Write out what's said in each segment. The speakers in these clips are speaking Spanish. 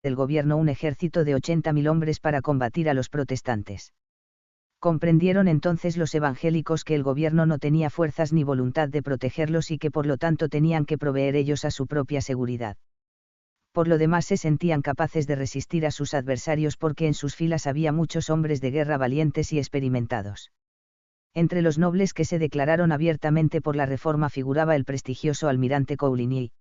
del gobierno un ejército de 80.000 hombres para combatir a los protestantes. Comprendieron entonces los evangélicos que el gobierno no tenía fuerzas ni voluntad de protegerlos y que por lo tanto tenían que proveer ellos a su propia seguridad. Por lo demás se sentían capaces de resistir a sus adversarios porque en sus filas había muchos hombres de guerra valientes y experimentados. Entre los nobles que se declararon abiertamente por la reforma figuraba el prestigioso almirante Coligny.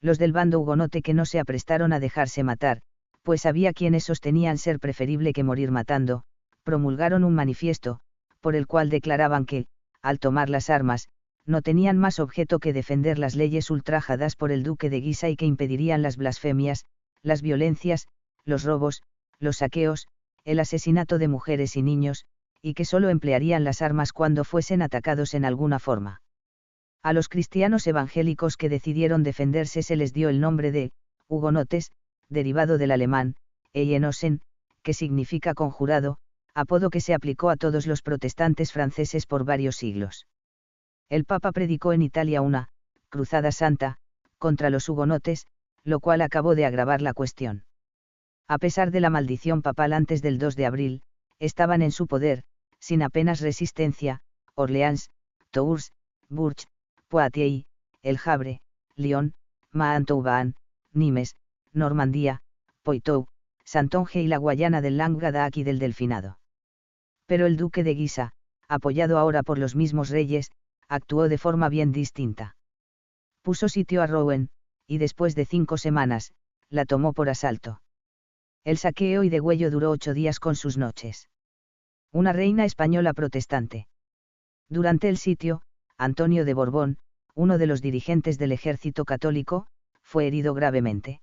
Los del bando hugonote que no se aprestaron a dejarse matar, pues había quienes sostenían ser preferible que morir matando, promulgaron un manifiesto, por el cual declaraban que, al tomar las armas, no tenían más objeto que defender las leyes ultrajadas por el duque de Guisa y que impedirían las blasfemias, las violencias, los robos, los saqueos, el asesinato de mujeres y niños, y que solo emplearían las armas cuando fuesen atacados en alguna forma. A los cristianos evangélicos que decidieron defenderse se les dio el nombre de hugonotes, derivado del alemán, Eyenosen, que significa conjurado, apodo que se aplicó a todos los protestantes franceses por varios siglos. El Papa predicó en Italia una cruzada santa contra los hugonotes, lo cual acabó de agravar la cuestión. A pesar de la maldición papal antes del 2 de abril, estaban en su poder, sin apenas resistencia, Orleans, Tours, Bourges, Poitiers, El Havre, Lyon, Mantouvin, Nimes, Normandía, Poitou, Santonge y la Guayana del Languedoc y del Delfinado. Pero el duque de Guisa, apoyado ahora por los mismos reyes, actuó de forma bien distinta. Puso sitio a Rouen, y después de 5 semanas, la tomó por asalto. El saqueo y degüello duró 8 días con sus noches. Una reina española protestante. Durante el sitio, Antonio de Borbón, uno de los dirigentes del ejército católico, fue herido gravemente.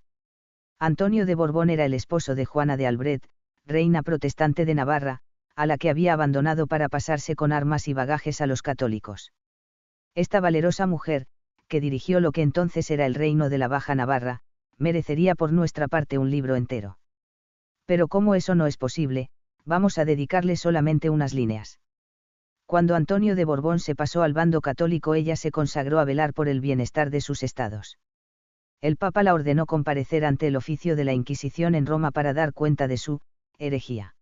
Antonio de Borbón era el esposo de Juana de Albret, reina protestante de Navarra, a la que había abandonado para pasarse con armas y bagajes a los católicos. Esta valerosa mujer, que dirigió lo que entonces era el reino de la Baja Navarra, merecería por nuestra parte un libro entero. Pero como eso no es posible, vamos a dedicarle solamente unas líneas. Cuando Antonio de Borbón se pasó al bando católico, ella se consagró a velar por el bienestar de sus estados. El Papa la ordenó comparecer ante el oficio de la Inquisición en Roma para dar cuenta de su herejía.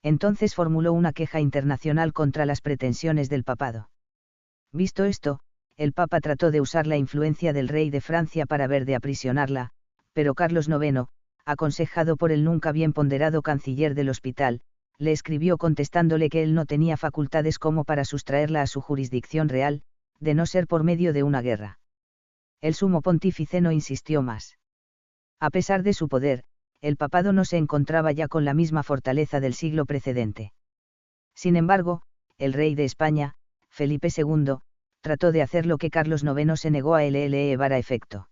Entonces formuló una queja internacional contra las pretensiones del papado. Visto esto, el Papa trató de usar la influencia del rey de Francia para ver de aprisionarla, pero Carlos IX, aconsejado por el nunca bien ponderado canciller del hospital, le escribió contestándole que él no tenía facultades como para sustraerla a su jurisdicción real, de no ser por medio de una guerra. El sumo pontífice no insistió más. A pesar de su poder, el papado no se encontraba ya con la misma fortaleza del siglo precedente. Sin embargo, el rey de España, Felipe II, trató de hacer lo que Carlos IX se negó a llevar a efecto.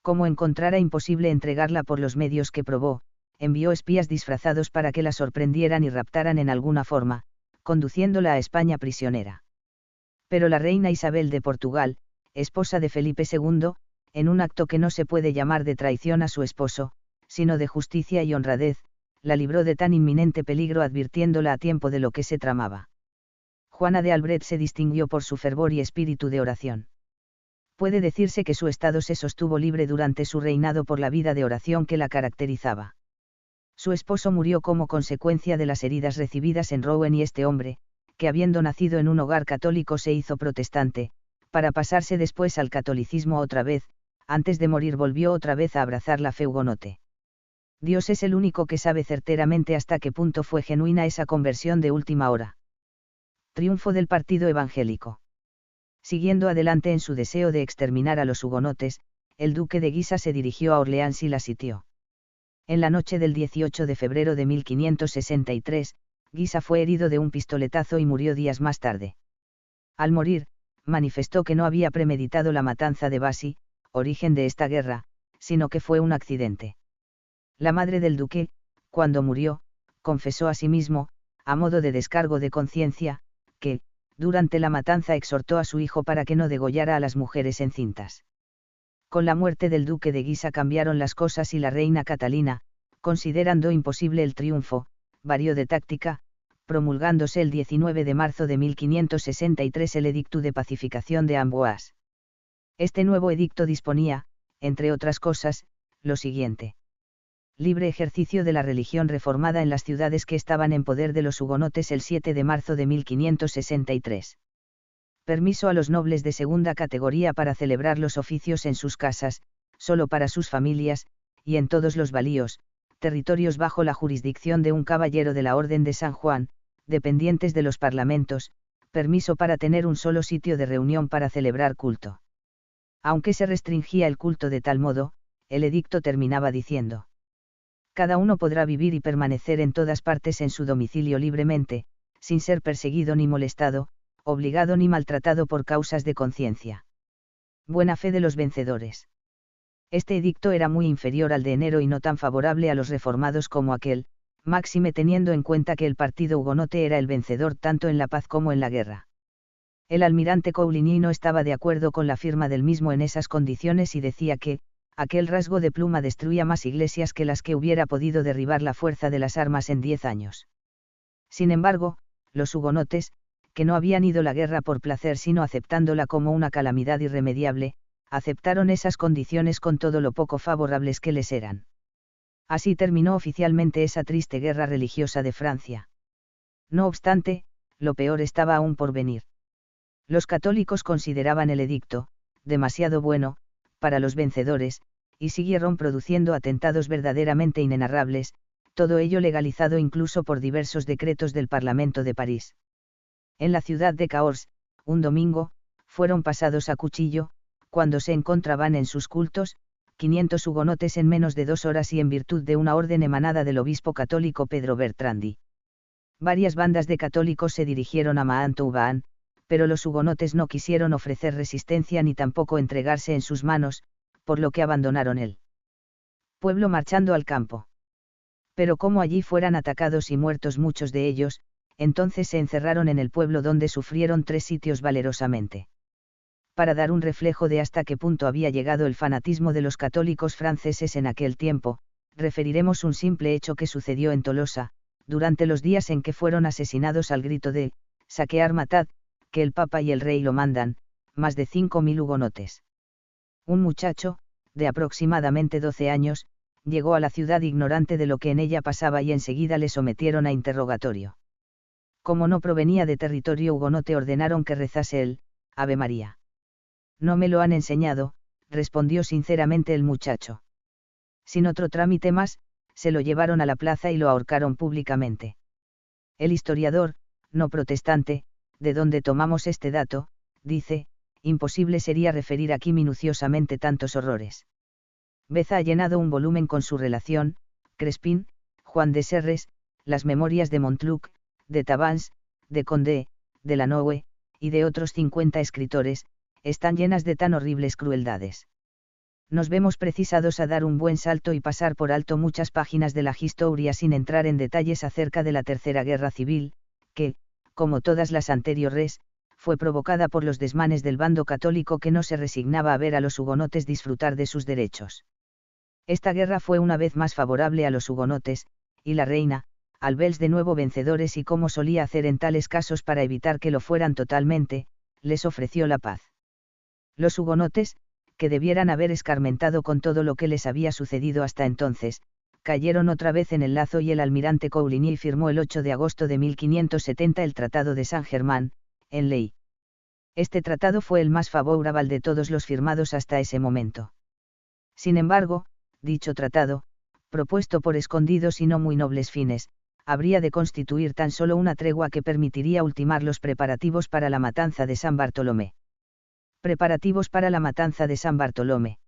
Como encontrara imposible entregarla por los medios que probó, envió espías disfrazados para que la sorprendieran y raptaran en alguna forma, conduciéndola a España prisionera. Pero la reina Isabel de Portugal, esposa de Felipe II, en un acto que no se puede llamar de traición a su esposo, sino de justicia y honradez, la libró de tan inminente peligro advirtiéndola a tiempo de lo que se tramaba. Juana de Albret se distinguió por su fervor y espíritu de oración. Puede decirse que su estado se sostuvo libre durante su reinado por la vida de oración que la caracterizaba. Su esposo murió como consecuencia de las heridas recibidas en Rouen y este hombre, que habiendo nacido en un hogar católico se hizo protestante, para pasarse después al catolicismo otra vez, antes de morir volvió otra vez a abrazar la fe hugonote. Dios es el único que sabe certeramente hasta qué punto fue genuina esa conversión de última hora. Triunfo del partido evangélico. Siguiendo adelante en su deseo de exterminar a los hugonotes, el duque de Guisa se dirigió a Orleans y la sitió. En la noche del 18 de febrero de 1563, Guisa fue herido de un pistoletazo y murió días más tarde. Al morir, manifestó que no había premeditado la matanza de Bassi, origen de esta guerra, sino que fue un accidente. La madre del duque, cuando murió, confesó a sí mismo, a modo de descargo de conciencia, que, durante la matanza exhortó a su hijo para que no degollara a las mujeres encintas. Con la muerte del duque de Guisa cambiaron las cosas y la reina Catalina, considerando imposible el triunfo, varió de táctica, promulgándose el 19 de marzo de 1563 el edicto de pacificación de Amboise. Este nuevo edicto disponía, entre otras cosas, lo siguiente. libre ejercicio de la religión reformada en las ciudades que estaban en poder de los hugonotes el 7 de marzo de 1563. Permiso a los nobles de segunda categoría para celebrar los oficios en sus casas, solo para sus familias, y en todos los valíos, territorios bajo la jurisdicción de un caballero de la Orden de San Juan, dependientes de los parlamentos, permiso para tener un solo sitio de reunión para celebrar culto. Aunque se restringía el culto de tal modo, el edicto terminaba diciendo: cada uno podrá vivir y permanecer en todas partes en su domicilio libremente, sin ser perseguido ni molestado, obligado ni maltratado por causas de conciencia. Buena fe de los vencedores. Este edicto era muy inferior al de enero y no tan favorable a los reformados como aquel, máxime teniendo en cuenta que el partido hugonote era el vencedor tanto en la paz como en la guerra. El almirante Coligny no estaba de acuerdo con la firma del mismo en esas condiciones y decía que, aquel rasgo de pluma destruía más iglesias que las que hubiera podido derribar la fuerza de las armas en 10 años. Sin embargo, los hugonotes, que no habían ido a la guerra por placer sino aceptándola como una calamidad irremediable, aceptaron esas condiciones con todo lo poco favorables que les eran. Así terminó oficialmente esa triste guerra religiosa de Francia. No obstante, lo peor estaba aún por venir. Los católicos consideraban el edicto demasiado bueno para los vencedores, y siguieron produciendo atentados verdaderamente inenarrables, todo ello legalizado incluso por diversos decretos del Parlamento de París. En la ciudad de Cahors, un domingo, fueron pasados a cuchillo, cuando se encontraban en sus cultos, 500 hugonotes en menos de 2 horas y en virtud de una orden emanada del obispo católico Pedro Bertrandi. Varias bandas de católicos se dirigieron a Montauban, pero los hugonotes no quisieron ofrecer resistencia ni tampoco entregarse en sus manos, por lo que abandonaron el pueblo marchando al campo. Pero como allí fueran atacados y muertos muchos de ellos, entonces se encerraron en el pueblo donde sufrieron 3 sitios valerosamente. Para dar un reflejo de hasta qué punto había llegado el fanatismo de los católicos franceses en aquel tiempo, referiremos un simple hecho que sucedió en Tolosa, durante los días en que fueron asesinados al grito de «saquear matad», que el Papa y el Rey lo mandan, más de 5.000 hugonotes. Un muchacho, de aproximadamente 12 años, llegó a la ciudad ignorante de lo que en ella pasaba y enseguida le sometieron a interrogatorio. Como no provenía de territorio hugonote ordenaron que rezase el Ave María. No me lo han enseñado, respondió sinceramente el muchacho. Sin otro trámite más, se lo llevaron a la plaza y lo ahorcaron públicamente. El historiador, no protestante, de donde tomamos este dato, dice, imposible sería referir aquí minuciosamente tantos horrores. Beza ha llenado un volumen con su relación, Crespin, Juan de Serres, las memorias de Montluc, de Tabans, de Condé, de Lanoue, y de otros 50 escritores, están llenas de tan horribles crueldades. Nos vemos precisados a dar un buen salto y pasar por alto muchas páginas de la historia sin entrar en detalles acerca de la Tercera Guerra Civil, que, como todas las anteriores, fue provocada por los desmanes del bando católico que no se resignaba a ver a los hugonotes disfrutar de sus derechos. Esta guerra fue una vez más favorable a los hugonotes, y la reina, al verlos de nuevo vencedores y como solía hacer en tales casos para evitar que lo fueran totalmente, les ofreció la paz. Los hugonotes, que debieran haber escarmentado con todo lo que les había sucedido hasta entonces, cayeron otra vez en el lazo y el almirante Coligny firmó el 8 de agosto de 1570 el Tratado de San Germán, en ley. Este tratado fue el más favorable de todos los firmados hasta ese momento. Sin embargo, dicho tratado, propuesto por escondidos y no muy nobles fines, habría de constituir tan solo una tregua que permitiría ultimar los preparativos para la matanza de San Bartolomé. Preparativos para la matanza de San Bartolomé.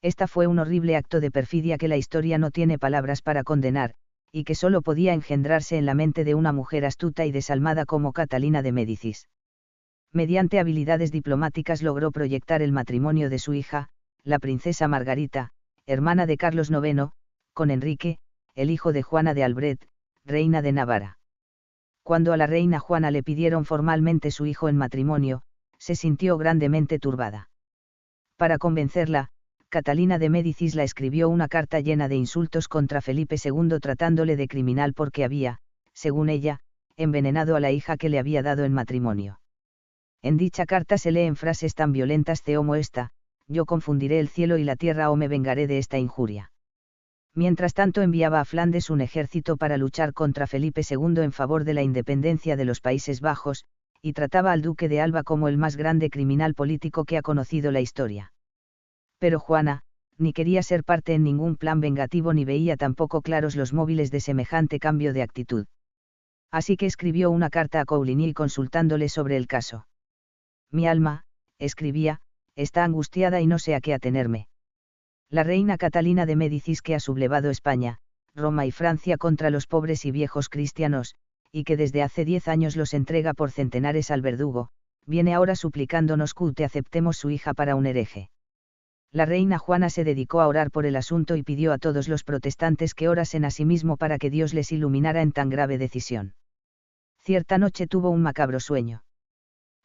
Esta fue un horrible acto de perfidia que la historia no tiene palabras para condenar, y que solo podía engendrarse en la mente de una mujer astuta y desalmada como Catalina de Médicis. Mediante habilidades diplomáticas logró proyectar el matrimonio de su hija, la princesa Margarita, hermana de Carlos IX, con Enrique, el hijo de Juana de Albret, reina de Navarra. Cuando a la reina Juana le pidieron formalmente su hijo en matrimonio, se sintió grandemente turbada. Para convencerla, Catalina de Médicis la escribió una carta llena de insultos contra Felipe II tratándole de criminal porque había, según ella, envenenado a la hija que le había dado en matrimonio. En dicha carta se leen frases tan violentas como esta: yo confundiré el cielo y la tierra o me vengaré de esta injuria. Mientras tanto enviaba a Flandes un ejército para luchar contra Felipe II en favor de la independencia de los Países Bajos, y trataba al duque de Alba como el más grande criminal político que ha conocido la historia. Pero Juana, ni quería ser parte en ningún plan vengativo ni veía tampoco claros los móviles de semejante cambio de actitud. Así que escribió una carta a Coligny consultándole sobre el caso. Mi alma, escribía, está angustiada y no sé a qué atenerme. La reina Catalina de Médicis, que ha sublevado España, Roma y Francia contra los pobres y viejos cristianos, y que desde hace 10 años los entrega por centenares al verdugo, viene ahora suplicándonos que aceptemos su hija para un hereje. La reina Juana se dedicó a orar por el asunto y pidió a todos los protestantes que orasen a sí mismo para que Dios les iluminara en tan grave decisión. Cierta noche tuvo un macabro sueño.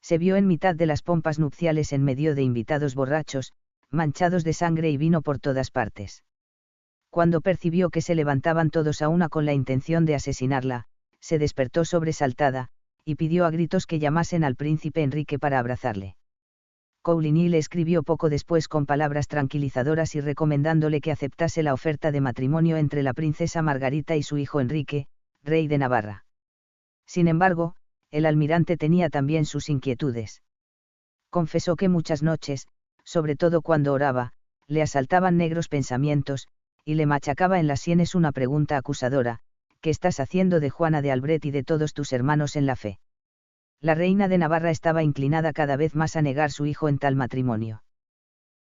Se vio en mitad de las pompas nupciales en medio de invitados borrachos, manchados de sangre y vino por todas partes. Cuando percibió que se levantaban todos a una con la intención de asesinarla, se despertó sobresaltada, y pidió a gritos que llamasen al príncipe Enrique para abrazarle. Coligny le escribió poco después con palabras tranquilizadoras y recomendándole que aceptase la oferta de matrimonio entre la princesa Margarita y su hijo Enrique, rey de Navarra. Sin embargo, el almirante tenía también sus inquietudes. Confesó que muchas noches, sobre todo cuando oraba, le asaltaban negros pensamientos, y le machacaba en las sienes una pregunta acusadora: ¿qué estás haciendo de Juana de Albret y de todos tus hermanos en la fe? La reina de Navarra estaba inclinada cada vez más a negar su hijo en tal matrimonio.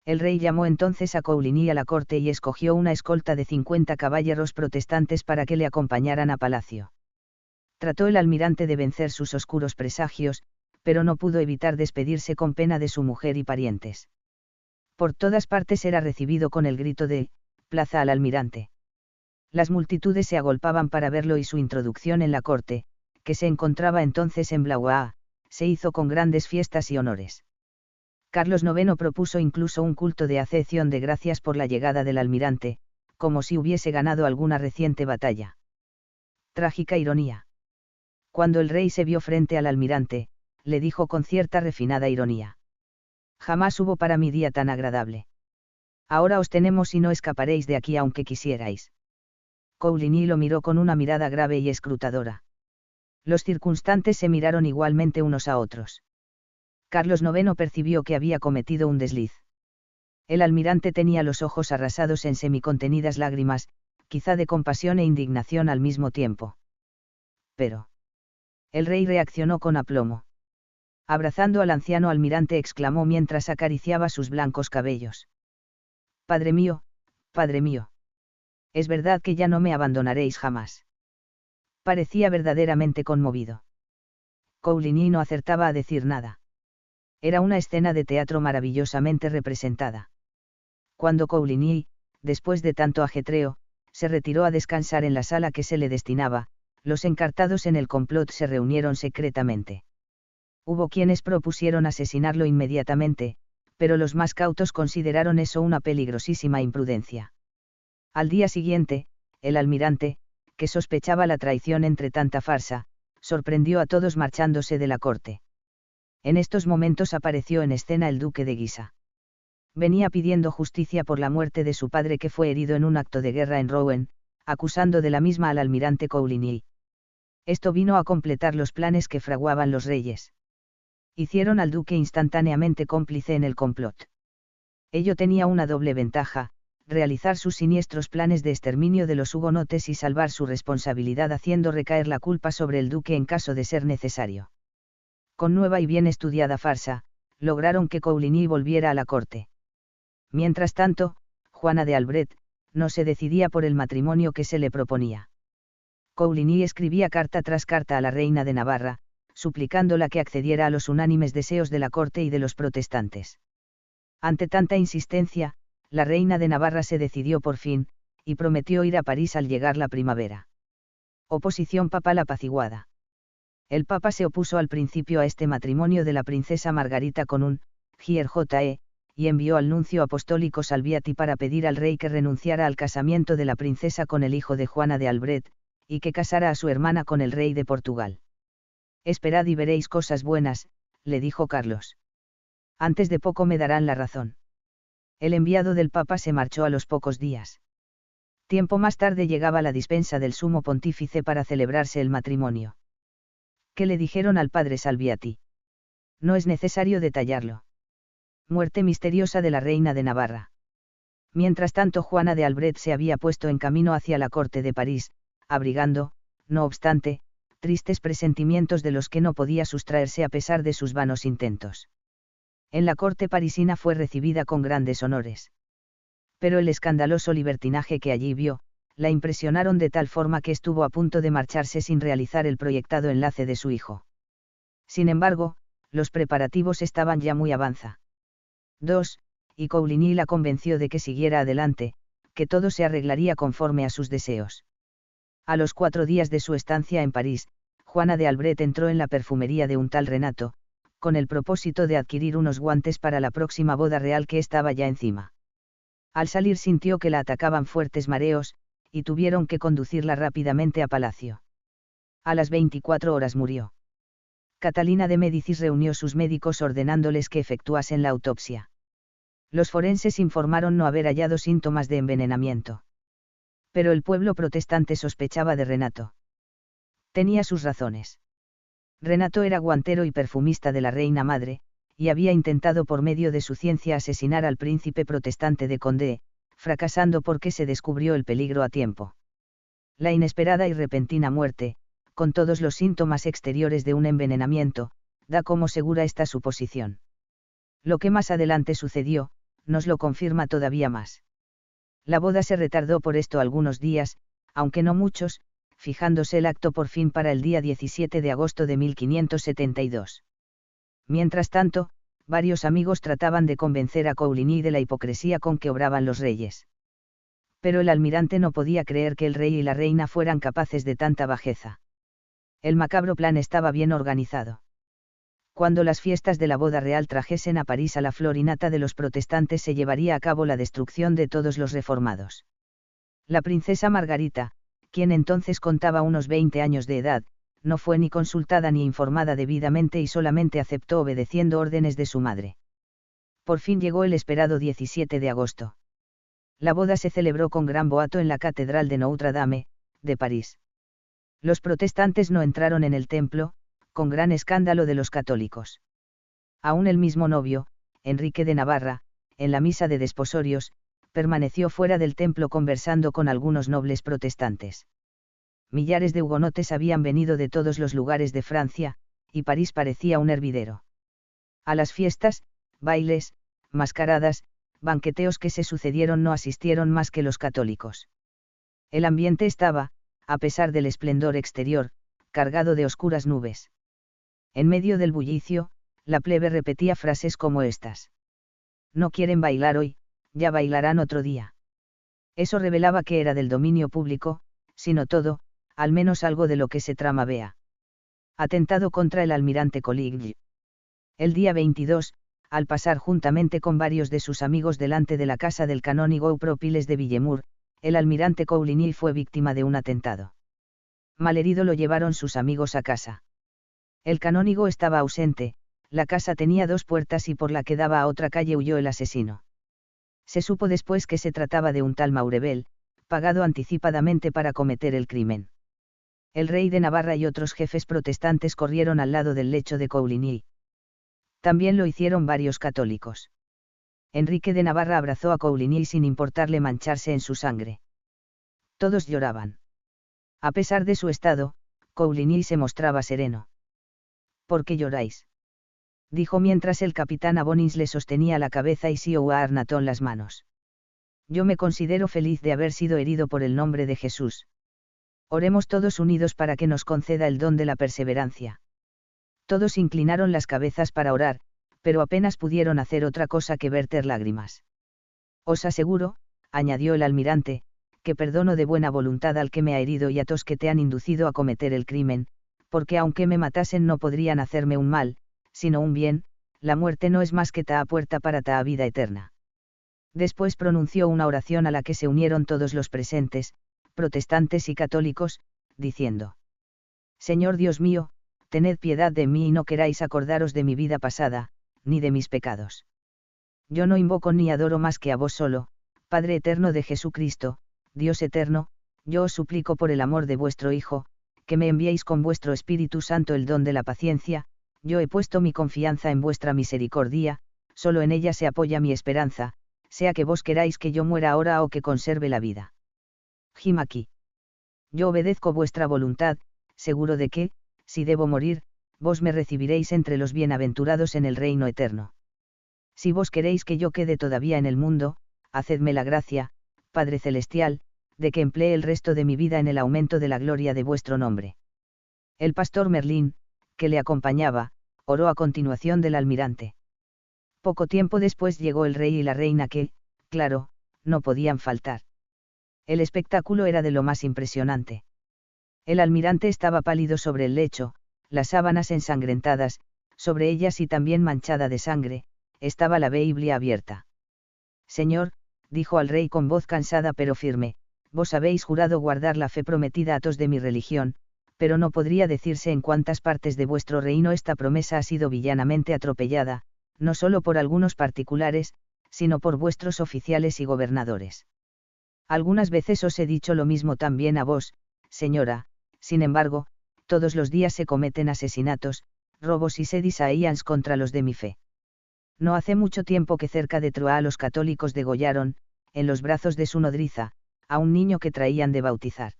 El rey llamó entonces a Coligny a la corte y escogió una escolta de 50 caballeros protestantes para que le acompañaran a palacio. Trató el almirante de vencer sus oscuros presagios, pero no pudo evitar despedirse con pena de su mujer y parientes. Por todas partes era recibido con el grito de «Plaza al almirante». Las multitudes se agolpaban para verlo y su introducción en la corte, que se encontraba entonces en Blois, se hizo con grandes fiestas y honores. Carlos IX propuso incluso un culto de acción de gracias por la llegada del almirante, como si hubiese ganado alguna reciente batalla. Trágica ironía. Cuando el rey se vio frente al almirante, le dijo con cierta refinada ironía: «Jamás hubo para mí día tan agradable. Ahora os tenemos y no escaparéis de aquí aunque quisierais». Coligny lo miró con una mirada grave y escrutadora. Los circunstantes se miraron igualmente unos a otros. Carlos IX percibió que había cometido un desliz. El almirante tenía los ojos arrasados en semicontenidas lágrimas, quizá de compasión e indignación al mismo tiempo. Pero el rey reaccionó con aplomo. Abrazando al anciano almirante, exclamó mientras acariciaba sus blancos cabellos: «Padre mío, padre mío. Es verdad que ya no me abandonaréis jamás». Parecía verdaderamente conmovido. Coligny no acertaba a decir nada. Era una escena de teatro maravillosamente representada. Cuando Coligny, después de tanto ajetreo, se retiró a descansar en la sala que se le destinaba, los encartados en el complot se reunieron secretamente. Hubo quienes propusieron asesinarlo inmediatamente, pero los más cautos consideraron eso una peligrosísima imprudencia. Al día siguiente, el almirante, que sospechaba la traición entre tanta farsa, sorprendió a todos marchándose de la corte. En estos momentos apareció en escena el duque de Guisa. Venía pidiendo justicia por la muerte de su padre, que fue herido en un acto de guerra en Rouen, acusando de la misma al almirante Coligny. Esto vino a completar los planes que fraguaban los reyes. Hicieron al duque instantáneamente cómplice en el complot. Ello tenía una doble ventaja: realizar sus siniestros planes de exterminio de los hugonotes y salvar su responsabilidad haciendo recaer la culpa sobre el duque en caso de ser necesario. Con nueva y bien estudiada farsa, lograron que Coligny volviera a la corte. Mientras tanto, Juana de Albret no se decidía por el matrimonio que se le proponía. Coligny escribía carta tras carta a la reina de Navarra, suplicándola que accediera a los unánimes deseos de la corte y de los protestantes. Ante tanta insistencia, la reina de Navarra se decidió por fin, y prometió ir a París al llegar la primavera. Oposición papal apaciguada. El papa se opuso al principio a este matrimonio de la princesa Margarita con un GRJE, y envió al nuncio apostólico Salviati para pedir al rey que renunciara al casamiento de la princesa con el hijo de Juana de Albret, y que casara a su hermana con el rey de Portugal. «Esperad y veréis cosas buenas», le dijo Carlos. «Antes de poco me darán la razón». El enviado del papa se marchó a los pocos días. Tiempo más tarde llegaba la dispensa del sumo pontífice para celebrarse el matrimonio. ¿Qué le dijeron al padre Salviati? No es necesario detallarlo. Muerte misteriosa de la reina de Navarra. Mientras tanto, Juana de Albret se había puesto en camino hacia la corte de París, abrigando, no obstante, tristes presentimientos de los que no podía sustraerse a pesar de sus vanos intentos. En la corte parisina fue recibida con grandes honores. Pero el escandaloso libertinaje que allí vio, la impresionaron de tal forma que estuvo a punto de marcharse sin realizar el proyectado enlace de su hijo. Sin embargo, los preparativos estaban ya muy avanza. 2. Y Coligny la convenció de que siguiera adelante, que todo se arreglaría conforme a sus deseos. A los 4 días de su estancia en París, Juana de Albret entró en la perfumería de un tal Renato, con el propósito de adquirir unos guantes para la próxima boda real que estaba ya encima. Al salir sintió que la atacaban fuertes mareos, y tuvieron que conducirla rápidamente a palacio. A las 24 horas murió. Catalina de Médicis reunió sus médicos ordenándoles que efectuasen la autopsia. Los forenses informaron no haber hallado síntomas de envenenamiento. Pero el pueblo protestante sospechaba de Renato. Tenía sus razones. Renato era guantero y perfumista de la reina madre, y había intentado por medio de su ciencia asesinar al príncipe protestante de Condé, fracasando porque se descubrió el peligro a tiempo. La inesperada y repentina muerte, con todos los síntomas exteriores de un envenenamiento, da como segura esta suposición. Lo que más adelante sucedió, nos lo confirma todavía más. La boda se retardó por esto algunos días, aunque no muchos, fijándose el acto por fin para el día 17 de agosto de 1572. Mientras tanto, varios amigos trataban de convencer a Coligny de la hipocresía con que obraban los reyes. Pero el almirante no podía creer que el rey y la reina fueran capaces de tanta bajeza. El macabro plan estaba bien organizado. Cuando las fiestas de la boda real trajesen a París a la flor y nata de los protestantes, se llevaría a cabo la destrucción de todos los reformados. La princesa Margarita, quien entonces contaba unos 20 años de edad, no fue ni consultada ni informada debidamente y solamente aceptó obedeciendo órdenes de su madre. Por fin llegó el esperado 17 de agosto. La boda se celebró con gran boato en la Catedral de Notre Dame, de París. Los protestantes no entraron en el templo, con gran escándalo de los católicos. Aún el mismo novio, Enrique de Navarra, en la misa de desposorios, permaneció fuera del templo conversando con algunos nobles protestantes. Millares de hugonotes habían venido de todos los lugares de Francia, y París parecía un hervidero. A las fiestas, bailes, mascaradas, banqueteos que se sucedieron no asistieron más que los católicos. El ambiente estaba, a pesar del esplendor exterior, cargado de oscuras nubes. En medio del bullicio, la plebe repetía frases como estas. No quieren bailar hoy, ya bailarán otro día. Eso revelaba que era del dominio público, sino todo, al menos algo de lo que se trama vea. Atentado contra el almirante Coligny. El día 22, al pasar juntamente con varios de sus amigos delante de la casa del canónigo Propiles de Villemur, el almirante Coligny fue víctima de un atentado. Malherido lo llevaron sus amigos a casa. El canónigo estaba ausente, la casa tenía 2 puertas y por la que daba a otra calle huyó el asesino. Se supo después que se trataba de un tal Maurevel, pagado anticipadamente para cometer el crimen. El rey de Navarra y otros jefes protestantes corrieron al lado del lecho de Coligny. También lo hicieron varios católicos. Enrique de Navarra abrazó a Coligny sin importarle mancharse en su sangre. Todos lloraban. A pesar de su estado, Coligny se mostraba sereno. ¿Por qué lloráis?, dijo mientras el capitán Abonins le sostenía la cabeza y Siou a Arnaton las manos. Yo me considero feliz de haber sido herido por el nombre de Jesús. Oremos todos unidos para que nos conceda el don de la perseverancia. Todos inclinaron las cabezas para orar, pero apenas pudieron hacer otra cosa que verter lágrimas. Os aseguro, añadió el almirante, que perdono de buena voluntad al que me ha herido y a todos que te han inducido a cometer el crimen, porque aunque me matasen no podrían hacerme un mal, sino un bien. La muerte no es más que ta puerta para ta vida eterna. Después pronunció una oración a la que se unieron todos los presentes, protestantes y católicos, diciendo: Señor Dios mío, tened piedad de mí y no queráis acordaros de mi vida pasada, ni de mis pecados. Yo no invoco ni adoro más que a vos solo, Padre eterno de Jesucristo, Dios eterno, yo os suplico por el amor de vuestro Hijo, que me enviéis con vuestro Espíritu Santo el don de la paciencia. Yo he puesto mi confianza en vuestra misericordia, solo en ella se apoya mi esperanza, sea que vos queráis que yo muera ahora o que conserve la vida. Gim aquí. Yo obedezco vuestra voluntad, seguro de que, si debo morir, vos me recibiréis entre los bienaventurados en el reino eterno. Si vos queréis que yo quede todavía en el mundo, hacedme la gracia, Padre Celestial, de que emplee el resto de mi vida en el aumento de la gloria de vuestro nombre. El pastor Merlín, que le acompañaba, oró a continuación del almirante. Poco tiempo después llegó el rey y la reina que, claro, no podían faltar. El espectáculo era de lo más impresionante. El almirante estaba pálido sobre el lecho, las sábanas ensangrentadas, sobre ellas y también manchada de sangre, estaba la Biblia abierta. Señor, dijo al rey con voz cansada pero firme, vos habéis jurado guardar la fe prometida a todos de mi religión, pero no podría decirse en cuántas partes de vuestro reino esta promesa ha sido villanamente atropellada, no solo por algunos particulares, sino por vuestros oficiales y gobernadores. Algunas veces os he dicho lo mismo también a vos, señora, sin embargo, todos los días se cometen asesinatos, robos y sediciones contra los de mi fe. No hace mucho tiempo que cerca de Troa los católicos degollaron, en los brazos de su nodriza, a un niño que traían de bautizar.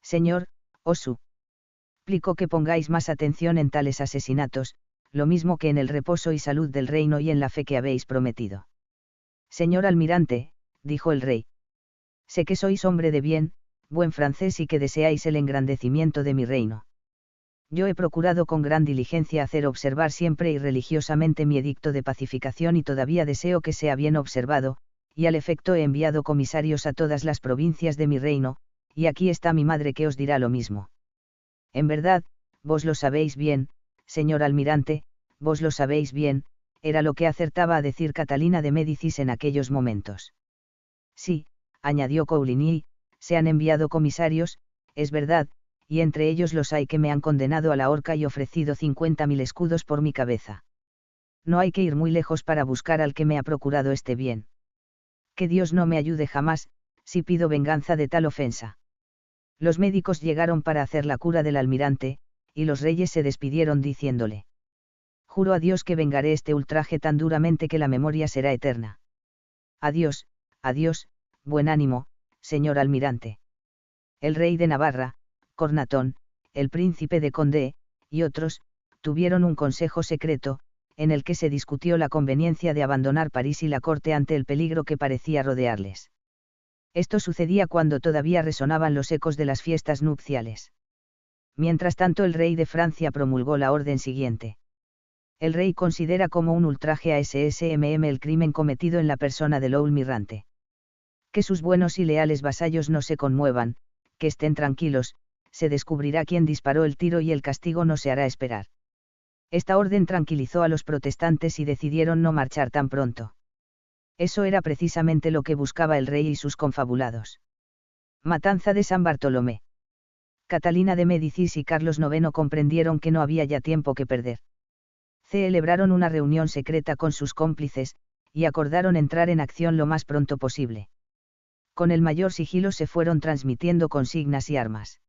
Señor, os suplico que pongáis más atención en tales asesinatos, lo mismo que en el reposo y salud del reino y en la fe que habéis prometido. Señor almirante, dijo el rey. Sé que sois hombre de bien, buen francés y que deseáis el engrandecimiento de mi reino. Yo he procurado con gran diligencia hacer observar siempre y religiosamente mi edicto de pacificación y todavía deseo que sea bien observado, y al efecto he enviado comisarios a todas las provincias de mi reino, y aquí está mi madre que os dirá lo mismo. En verdad, vos lo sabéis bien, señor almirante, vos lo sabéis bien, era lo que acertaba a decir Catalina de Médicis en aquellos momentos. Sí, añadió Coligny, se han enviado comisarios, es verdad, y entre ellos los hay que me han condenado a la horca y ofrecido 50.000 escudos por mi cabeza. No hay que ir muy lejos para buscar al que me ha procurado este bien. Que Dios no me ayude jamás, si pido venganza de tal ofensa. Los médicos llegaron para hacer la cura del almirante, y los reyes se despidieron diciéndole: Juro a Dios que vengaré este ultraje tan duramente que la memoria será eterna. Adiós, adiós, buen ánimo, señor almirante. El rey de Navarra, Cornatón, el príncipe de Condé, y otros, tuvieron un consejo secreto, en el que se discutió la conveniencia de abandonar París y la corte ante el peligro que parecía rodearles. Esto sucedía cuando todavía resonaban los ecos de las fiestas nupciales. Mientras tanto el rey de Francia promulgó la orden siguiente. El rey considera como un ultraje a SSMM el crimen cometido en la persona de Louis Mirante. Que sus buenos y leales vasallos no se conmuevan, que estén tranquilos, se descubrirá quién disparó el tiro y el castigo no se hará esperar. Esta orden tranquilizó a los protestantes y decidieron no marchar tan pronto. Eso era precisamente lo que buscaba el rey y sus confabulados. Matanza de San Bartolomé. Catalina de Médicis y Carlos IX comprendieron que no había ya tiempo que perder. Celebraron una reunión secreta con sus cómplices, y acordaron entrar en acción lo más pronto posible. Con el mayor sigilo se fueron transmitiendo consignas y armas.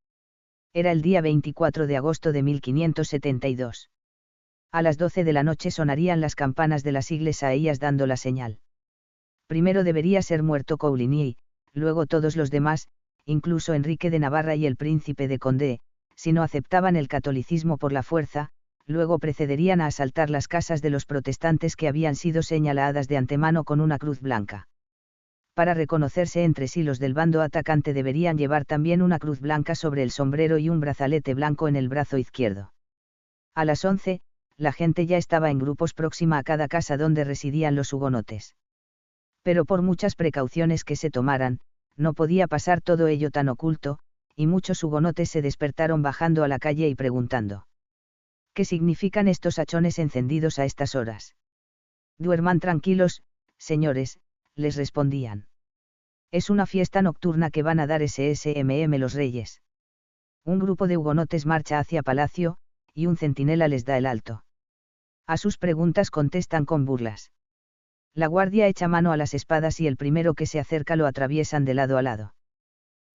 Era el día 24 de agosto de 1572. A las 12 de la noche sonarían las campanas de las iglesias dando la señal. Primero debería ser muerto Coligny, luego todos los demás, incluso Enrique de Navarra y el príncipe de Condé, si no aceptaban el catolicismo por la fuerza, luego procederían a asaltar las casas de los protestantes que habían sido señaladas de antemano con una cruz blanca. Para reconocerse entre sí los del bando atacante deberían llevar también una cruz blanca sobre el sombrero y un brazalete blanco en el brazo izquierdo. A las 11, la gente ya estaba en grupos próxima a cada casa donde residían los hugonotes. Pero por muchas precauciones que se tomaran, no podía pasar todo ello tan oculto, y muchos hugonotes se despertaron bajando a la calle y preguntando: ¿qué significan estos hachones encendidos a estas horas? Duerman tranquilos, señores, les respondían. Es una fiesta nocturna que van a dar SSMM los reyes. Un grupo de hugonotes marcha hacia palacio, y un centinela les da el alto. A sus preguntas contestan con burlas. La guardia echa mano a las espadas y el primero que se acerca lo atraviesan de lado a lado.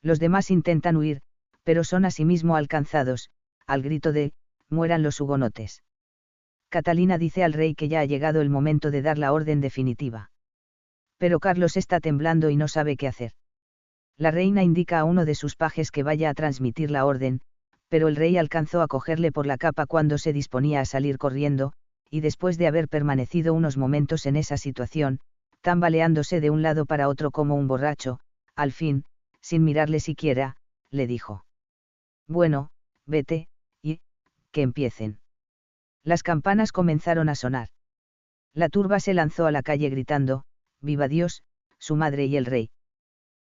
Los demás intentan huir, pero son asimismo alcanzados, al grito de, mueran los hugonotes. Catalina dice al rey que ya ha llegado el momento de dar la orden definitiva. Pero Carlos está temblando y no sabe qué hacer. La reina indica a uno de sus pajes que vaya a transmitir la orden, pero el rey alcanzó a cogerle por la capa cuando se disponía a salir corriendo, y después de haber permanecido unos momentos en esa situación, tambaleándose de un lado para otro como un borracho, al fin, sin mirarle siquiera, le dijo: bueno, vete, y, que empiecen. Las campanas comenzaron a sonar. La turba se lanzó a la calle gritando: ¡viva Dios, su madre y el rey!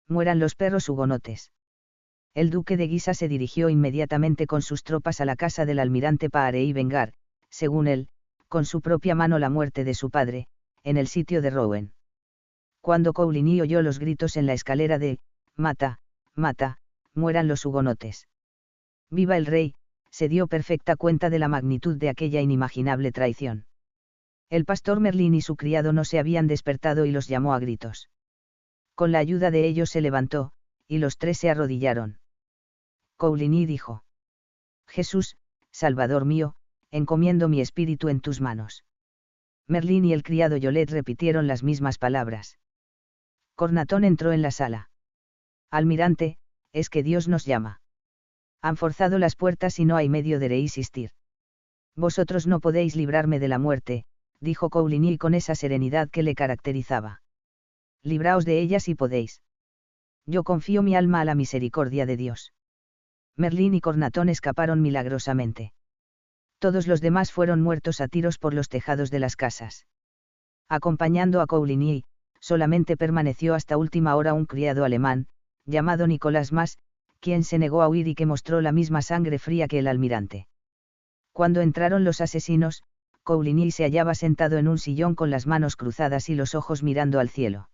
¡Mueran los perros hugonotes! El duque de Guisa se dirigió inmediatamente con sus tropas a la casa del almirante para y vengar, según él, con su propia mano la muerte de su padre, en el sitio de Rouen. Cuando Coligny oyó los gritos en la escalera de «Mata, mata, mueran los hugonotes! ¡Viva el rey!», se dio perfecta cuenta de la magnitud de aquella inimaginable traición. El pastor Merlín y su criado no se habían despertado y los llamó a gritos. Con la ayuda de ellos se levantó, y los tres se arrodillaron. Coligny dijo: Jesús, Salvador mío, encomiendo mi espíritu en tus manos. Merlín y el criado Yolet repitieron las mismas palabras. Cornatón entró en la sala. Almirante, es que Dios nos llama. Han forzado las puertas y no hay medio de resistir. Vosotros no podéis librarme de la muerte, dijo Coligny con esa serenidad que le caracterizaba. Libraos de ella si podéis. Yo confío mi alma a la misericordia de Dios. Merlín y Cornatón escaparon milagrosamente. Todos los demás fueron muertos a tiros por los tejados de las casas. Acompañando a Coligny, solamente permaneció hasta última hora un criado alemán, llamado Nicolás Mas, quien se negó a huir y que mostró la misma sangre fría que el almirante. Cuando entraron los asesinos, Coligny se hallaba sentado en un sillón con las manos cruzadas y los ojos mirando al cielo.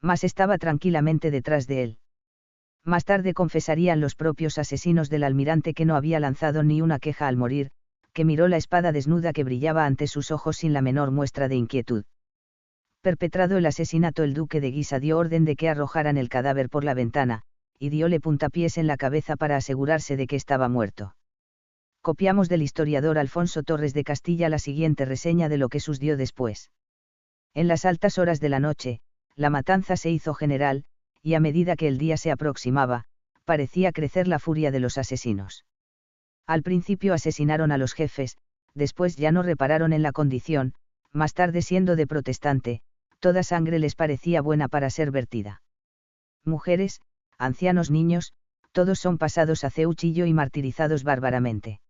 Mas estaba tranquilamente detrás de él. Más tarde confesarían los propios asesinos del almirante que no había lanzado ni una queja al morir, que miró la espada desnuda que brillaba ante sus ojos sin la menor muestra de inquietud. Perpetrado el asesinato, el duque de Guisa dio orden de que arrojaran el cadáver por la ventana, y dióle puntapiés en la cabeza para asegurarse de que estaba muerto. Copiamos del historiador Alfonso Torres de Castilla la siguiente reseña de lo que sucedió después. En las altas horas de la noche, la matanza se hizo general, y a medida que el día se aproximaba, parecía crecer la furia de los asesinos. Al principio asesinaron a los jefes, después ya no repararon en la condición, más tarde siendo de protestante, toda sangre les parecía buena para ser vertida. Mujeres, ancianos, niños, todos son pasados a cuchillo y martirizados bárbaramente.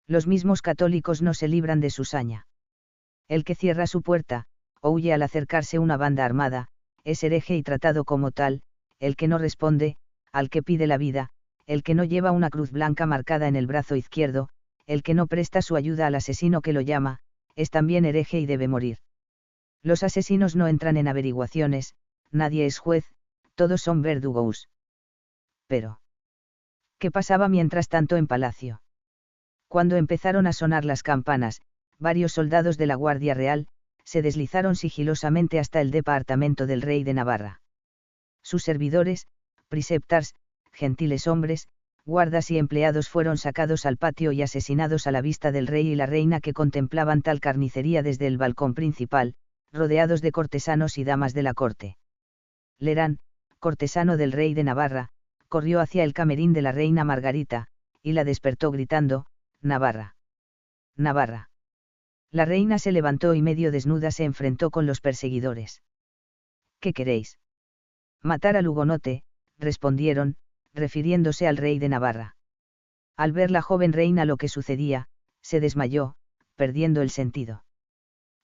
Los mismos católicos no se libran de su saña. El que cierra su puerta, o huye al acercarse una banda armada, es hereje y tratado como tal. El que no responde, al que pide la vida, el que no lleva una cruz blanca marcada en el brazo izquierdo, el que no presta su ayuda al asesino que lo llama, es también hereje y debe morir. Los asesinos no entran en averiguaciones, nadie es juez, todos son verdugos. Pero, ¿qué pasaba mientras tanto en palacio? Cuando empezaron a sonar las campanas, varios soldados de la Guardia Real se deslizaron sigilosamente hasta el departamento del rey de Navarra. Sus servidores, preceptors, gentiles hombres, guardas y empleados fueron sacados al patio y asesinados a la vista del rey y la reina, que contemplaban tal carnicería desde el balcón principal, rodeados de cortesanos y damas de la corte. Lerán, cortesano del rey de Navarra, corrió hacia el camerín de la reina Margarita, y la despertó gritando: «Navarra. Navarra». La reina se levantó y medio desnuda se enfrentó con los perseguidores. «¿Qué queréis?». «Matar al hugonote», respondieron, refiriéndose al rey de Navarra. Al ver la joven reina lo que sucedía, se desmayó, perdiendo el sentido.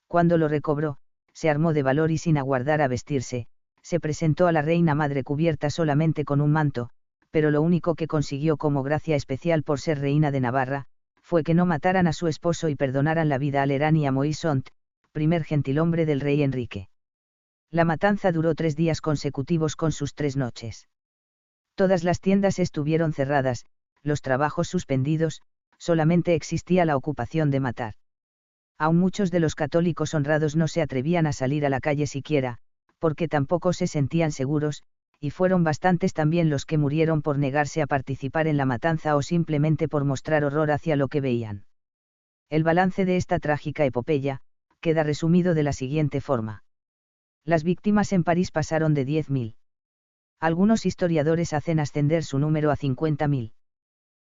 Cuando lo recobró, se armó de valor y sin aguardar a vestirse, se presentó a la reina madre cubierta solamente con un manto, pero lo único que consiguió como gracia especial por ser reina de Navarra, fue que no mataran a su esposo y perdonaran la vida a Lerán y a Moisont, primer gentilhombre del rey Enrique. La matanza duró 3 días consecutivos con sus 3 noches. Todas las tiendas estuvieron cerradas, los trabajos suspendidos, solamente existía la ocupación de matar. Aún muchos de los católicos honrados no se atrevían a salir a la calle siquiera, porque tampoco se sentían seguros, y fueron bastantes también los que murieron por negarse a participar en la matanza o simplemente por mostrar horror hacia lo que veían. El balance de esta trágica epopeya queda resumido de la siguiente forma. Las víctimas en París pasaron de 10.000. Algunos historiadores hacen ascender su número a 50.000.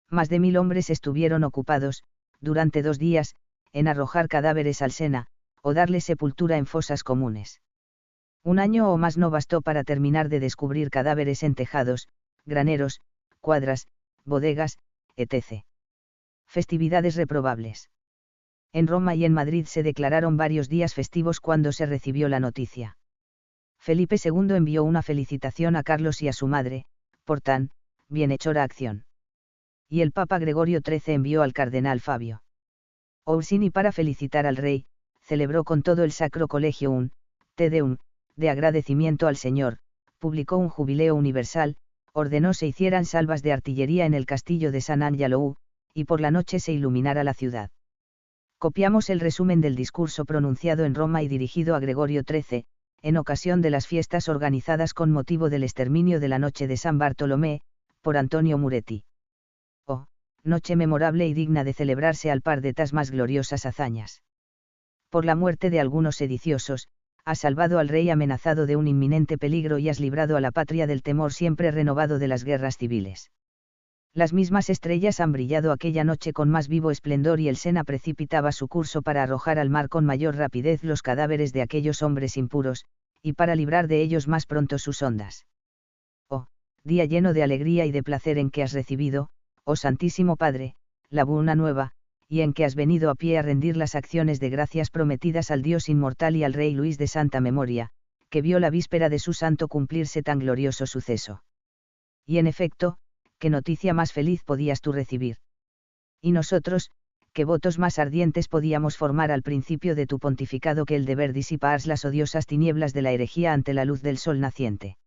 Más de 1.000 hombres estuvieron ocupados, durante 2 días, en arrojar cadáveres al Sena, o darle sepultura en fosas comunes. 1 año o más no bastó para terminar de descubrir cadáveres en tejados, graneros, cuadras, bodegas, etc. Festividades reprobables. En Roma y en Madrid se declararon varios días festivos cuando se recibió la noticia. Felipe II envió una felicitación a Carlos y a su madre, por tan bienhechora acción. Y el Papa Gregorio XIII envió al cardenal Fabio Orsini para felicitar al rey, celebró con todo el Sacro Colegio un Te Deum, de agradecimiento al Señor, publicó un jubileo universal, ordenó se hicieran salvas de artillería en el castillo de San Angelou, y por la noche se iluminara la ciudad. Copiamos el resumen del discurso pronunciado en Roma y dirigido a Gregorio XIII, en ocasión de las fiestas organizadas con motivo del exterminio de la noche de San Bartolomé, por Antonio Muretti. Oh, noche memorable y digna de celebrarse al par de tas más gloriosas hazañas. Por la muerte de algunos sediciosos, has salvado al rey amenazado de un inminente peligro y has librado a la patria del temor siempre renovado de las guerras civiles. Las mismas estrellas han brillado aquella noche con más vivo esplendor y el Sena precipitaba su curso para arrojar al mar con mayor rapidez los cadáveres de aquellos hombres impuros, y para librar de ellos más pronto sus ondas. Oh, día lleno de alegría y de placer en que has recibido, oh Santísimo Padre, la buena nueva, y en que has venido a pie a rendir las acciones de gracias prometidas al Dios inmortal y al Rey Luis de santa memoria, que vio la víspera de su santo cumplirse tan glorioso suceso. Y en efecto, ¿qué noticia más feliz podías tú recibir? Y nosotros, ¿qué votos más ardientes podíamos formar al principio de tu pontificado que el deber disipar las odiosas tinieblas de la herejía ante la luz del sol naciente?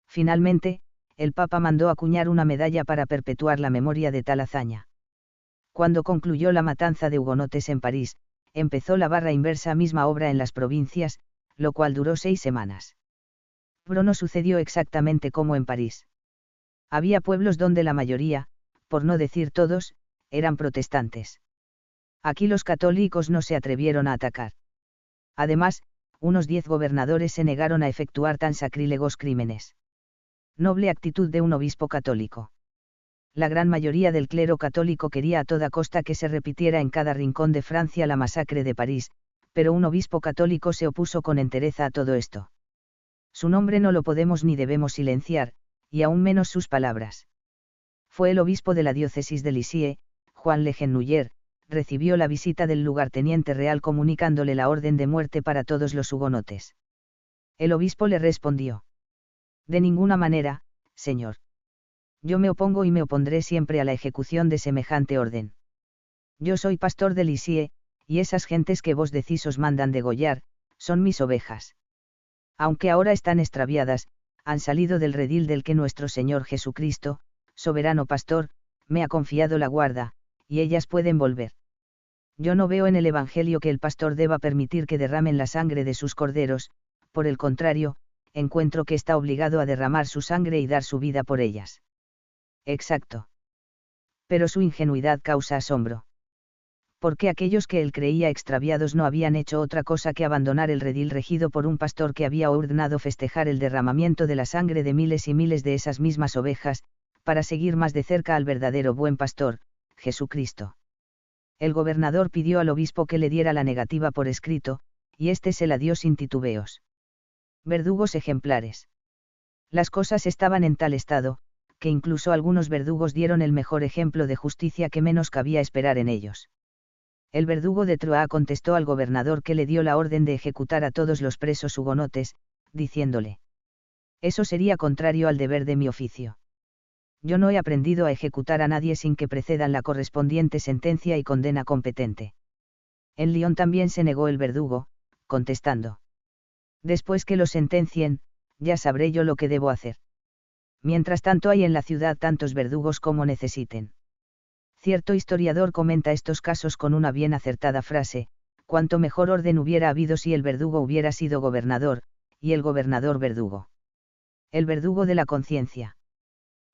Finalmente, el Papa mandó acuñar una medalla para perpetuar la memoria de tal hazaña. Cuando concluyó la matanza de hugonotes en París, empezó la barra inversa misma obra en las provincias, lo cual duró 6 semanas. Pero no sucedió exactamente como en París. Había pueblos donde la mayoría, por no decir todos, eran protestantes. Aquí los católicos no se atrevieron a atacar. Además, unos 10 gobernadores se negaron a efectuar tan sacrílegos crímenes. Noble actitud de un obispo católico. La gran mayoría del clero católico quería a toda costa que se repitiera en cada rincón de Francia la masacre de París, pero un obispo católico se opuso con entereza a todo esto. Su nombre no lo podemos ni debemos silenciar, y aún menos sus palabras. Fue el obispo de la diócesis de Lisieux, Juan Le Genouillet, recibió la visita del lugarteniente real comunicándole la orden de muerte para todos los hugonotes. El obispo le respondió: de ninguna manera, señor. Yo me opongo y me opondré siempre a la ejecución de semejante orden. Yo soy pastor de Lisieux, y esas gentes que vos decís os mandan degollar, son mis ovejas. Aunque ahora están extraviadas, han salido del redil del que nuestro Señor Jesucristo, soberano pastor, me ha confiado la guarda, y ellas pueden volver. Yo no veo en el Evangelio que el pastor deba permitir que derramen la sangre de sus corderos, por el contrario, encuentro que está obligado a derramar su sangre y dar su vida por ellas. Exacto. Pero su ingenuidad causa asombro. Porque aquellos que él creía extraviados no habían hecho otra cosa que abandonar el redil regido por un pastor que había ordenado festejar el derramamiento de la sangre de miles y miles de esas mismas ovejas, para seguir más de cerca al verdadero buen pastor, Jesucristo. El gobernador pidió al obispo que le diera la negativa por escrito, y éste se la dio sin titubeos. Verdugos ejemplares. Las cosas estaban en tal estado, que incluso algunos verdugos dieron el mejor ejemplo de justicia que menos cabía esperar en ellos. El verdugo de Troyes contestó al gobernador que le dio la orden de ejecutar a todos los presos hugonotes, diciéndole: eso sería contrario al deber de mi oficio. Yo no he aprendido a ejecutar a nadie sin que precedan la correspondiente sentencia y condena competente. En Lyon también se negó el verdugo, contestando: después que lo sentencien, ya sabré yo lo que debo hacer. Mientras tanto hay en la ciudad tantos verdugos como necesiten. Cierto historiador comenta estos casos con una bien acertada frase: cuánto mejor orden hubiera habido si el verdugo hubiera sido gobernador, y el gobernador verdugo. El verdugo de la conciencia.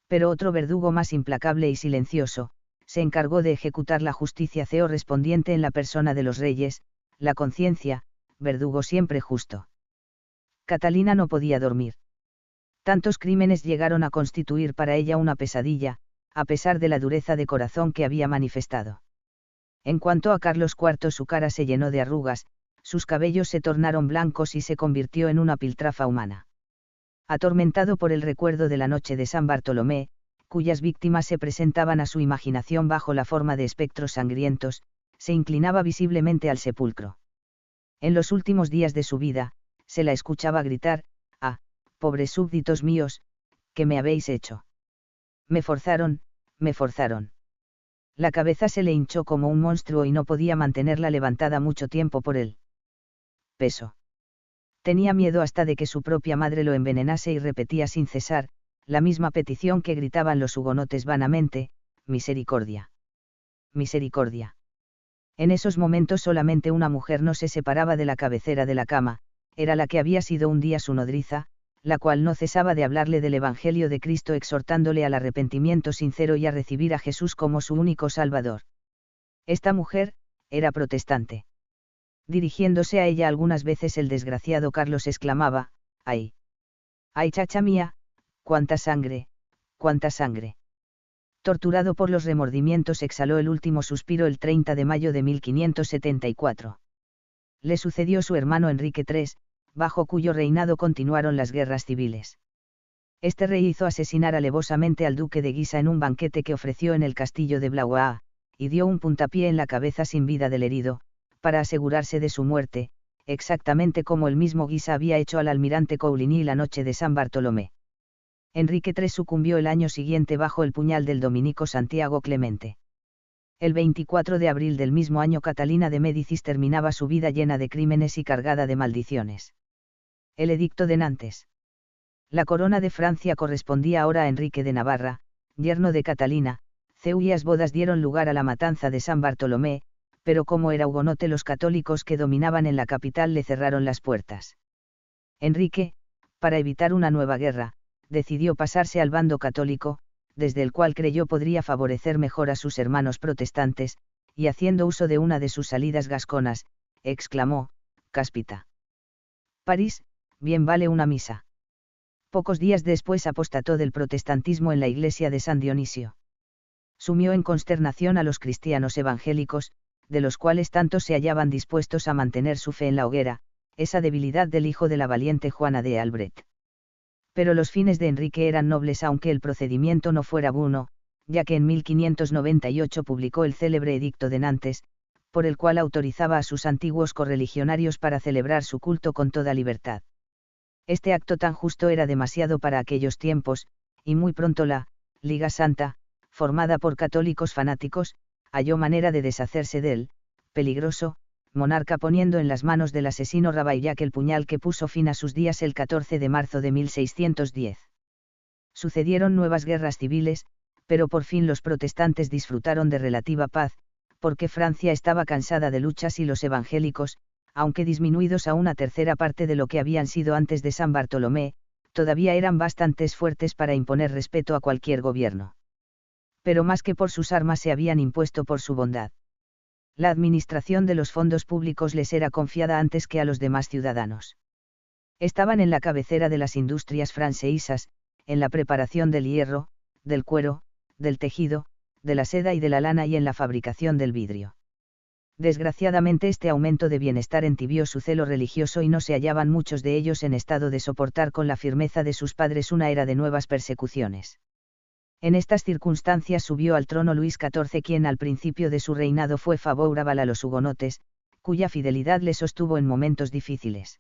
Pero otro verdugo más implacable y silencioso, se encargó de ejecutar la justicia correspondiente en la persona de los reyes, la conciencia, verdugo siempre justo. Catalina no podía dormir. Tantos crímenes llegaron a constituir para ella una pesadilla, a pesar de la dureza de corazón que había manifestado. En cuanto a Carlos IV, su cara se llenó de arrugas, sus cabellos se tornaron blancos y se convirtió en una piltrafa humana. Atormentado por el recuerdo de la noche de San Bartolomé, cuyas víctimas se presentaban a su imaginación bajo la forma de espectros sangrientos, se inclinaba visiblemente al sepulcro. En los últimos días de su vida, se la escuchaba gritar: «Ah, pobres súbditos míos, ¿qué me habéis hecho? Me forzaron, me forzaron». La cabeza se le hinchó como un monstruo y no podía mantenerla levantada mucho tiempo por el peso. Tenía miedo hasta de que su propia madre lo envenenase y repetía sin cesar, la misma petición que gritaban los hugonotes vanamente: «Misericordia. Misericordia». En esos momentos solamente una mujer no se separaba de la cabecera de la cama, era la que había sido un día su nodriza, la cual no cesaba de hablarle del Evangelio de Cristo, exhortándole al arrepentimiento sincero y a recibir a Jesús como su único Salvador. Esta mujer era protestante. Dirigiéndose a ella algunas veces, el desgraciado Carlos exclamaba: «¡Ay! ¡Ay, chacha mía! ¡Cuánta sangre! ¡Cuánta sangre!». Torturado por los remordimientos, exhaló el último suspiro el 30 de mayo de 1574. Le sucedió su hermano Enrique III, bajo cuyo reinado continuaron las guerras civiles. Este rey hizo asesinar alevosamente al duque de Guisa en un banquete que ofreció en el castillo de Blois, y dio un puntapié en la cabeza sin vida del herido, para asegurarse de su muerte, exactamente como el mismo Guisa había hecho al almirante Coligny la noche de San Bartolomé. Enrique III sucumbió el año siguiente bajo el puñal del dominico Santiago Clemente. El 24 de abril del mismo año, Catalina de Médicis terminaba su vida llena de crímenes y cargada de maldiciones. El Edicto de Nantes. La corona de Francia correspondía ahora a Enrique de Navarra, yerno de Catalina, cuyas bodas dieron lugar a la matanza de San Bartolomé, pero como era hugonote, los católicos que dominaban en la capital le cerraron las puertas. Enrique, para evitar una nueva guerra, decidió pasarse al bando católico, desde el cual creyó podría favorecer mejor a sus hermanos protestantes, y haciendo uso de una de sus salidas gasconas, exclamó: «Cáspita. París, bien vale una misa». Pocos días después apostató del protestantismo en la iglesia de San Dionisio. Sumió en consternación a los cristianos evangélicos, de los cuales tantos se hallaban dispuestos a mantener su fe en la hoguera, esa debilidad del hijo de la valiente Juana de Albret. Pero los fines de Enrique eran nobles, aunque el procedimiento no fuera bueno, ya que en 1598 publicó el célebre Edicto de Nantes, por el cual autorizaba a sus antiguos correligionarios para celebrar su culto con toda libertad. Este acto tan justo era demasiado para aquellos tiempos, y muy pronto la Liga Santa, formada por católicos fanáticos, halló manera de deshacerse del peligroso monarca, poniendo en las manos del asesino Ravaillac el puñal que puso fin a sus días el 14 de marzo de 1610. Sucedieron nuevas guerras civiles, pero por fin los protestantes disfrutaron de relativa paz, porque Francia estaba cansada de luchas y los evangélicos, aunque disminuidos a una tercera parte de lo que habían sido antes de San Bartolomé, todavía eran bastantes fuertes para imponer respeto a cualquier gobierno. Pero más que por sus armas, se habían impuesto por su bondad. La administración de los fondos públicos les era confiada antes que a los demás ciudadanos. Estaban en la cabecera de las industrias francesas, en la preparación del hierro, del cuero, del tejido, de la seda y de la lana, y en la fabricación del vidrio. Desgraciadamente este aumento de bienestar entibió su celo religioso y no se hallaban muchos de ellos en estado de soportar con la firmeza de sus padres una era de nuevas persecuciones. En estas circunstancias subió al trono Luis XIV, quien al principio de su reinado fue favorable a los hugonotes, cuya fidelidad le sostuvo en momentos difíciles.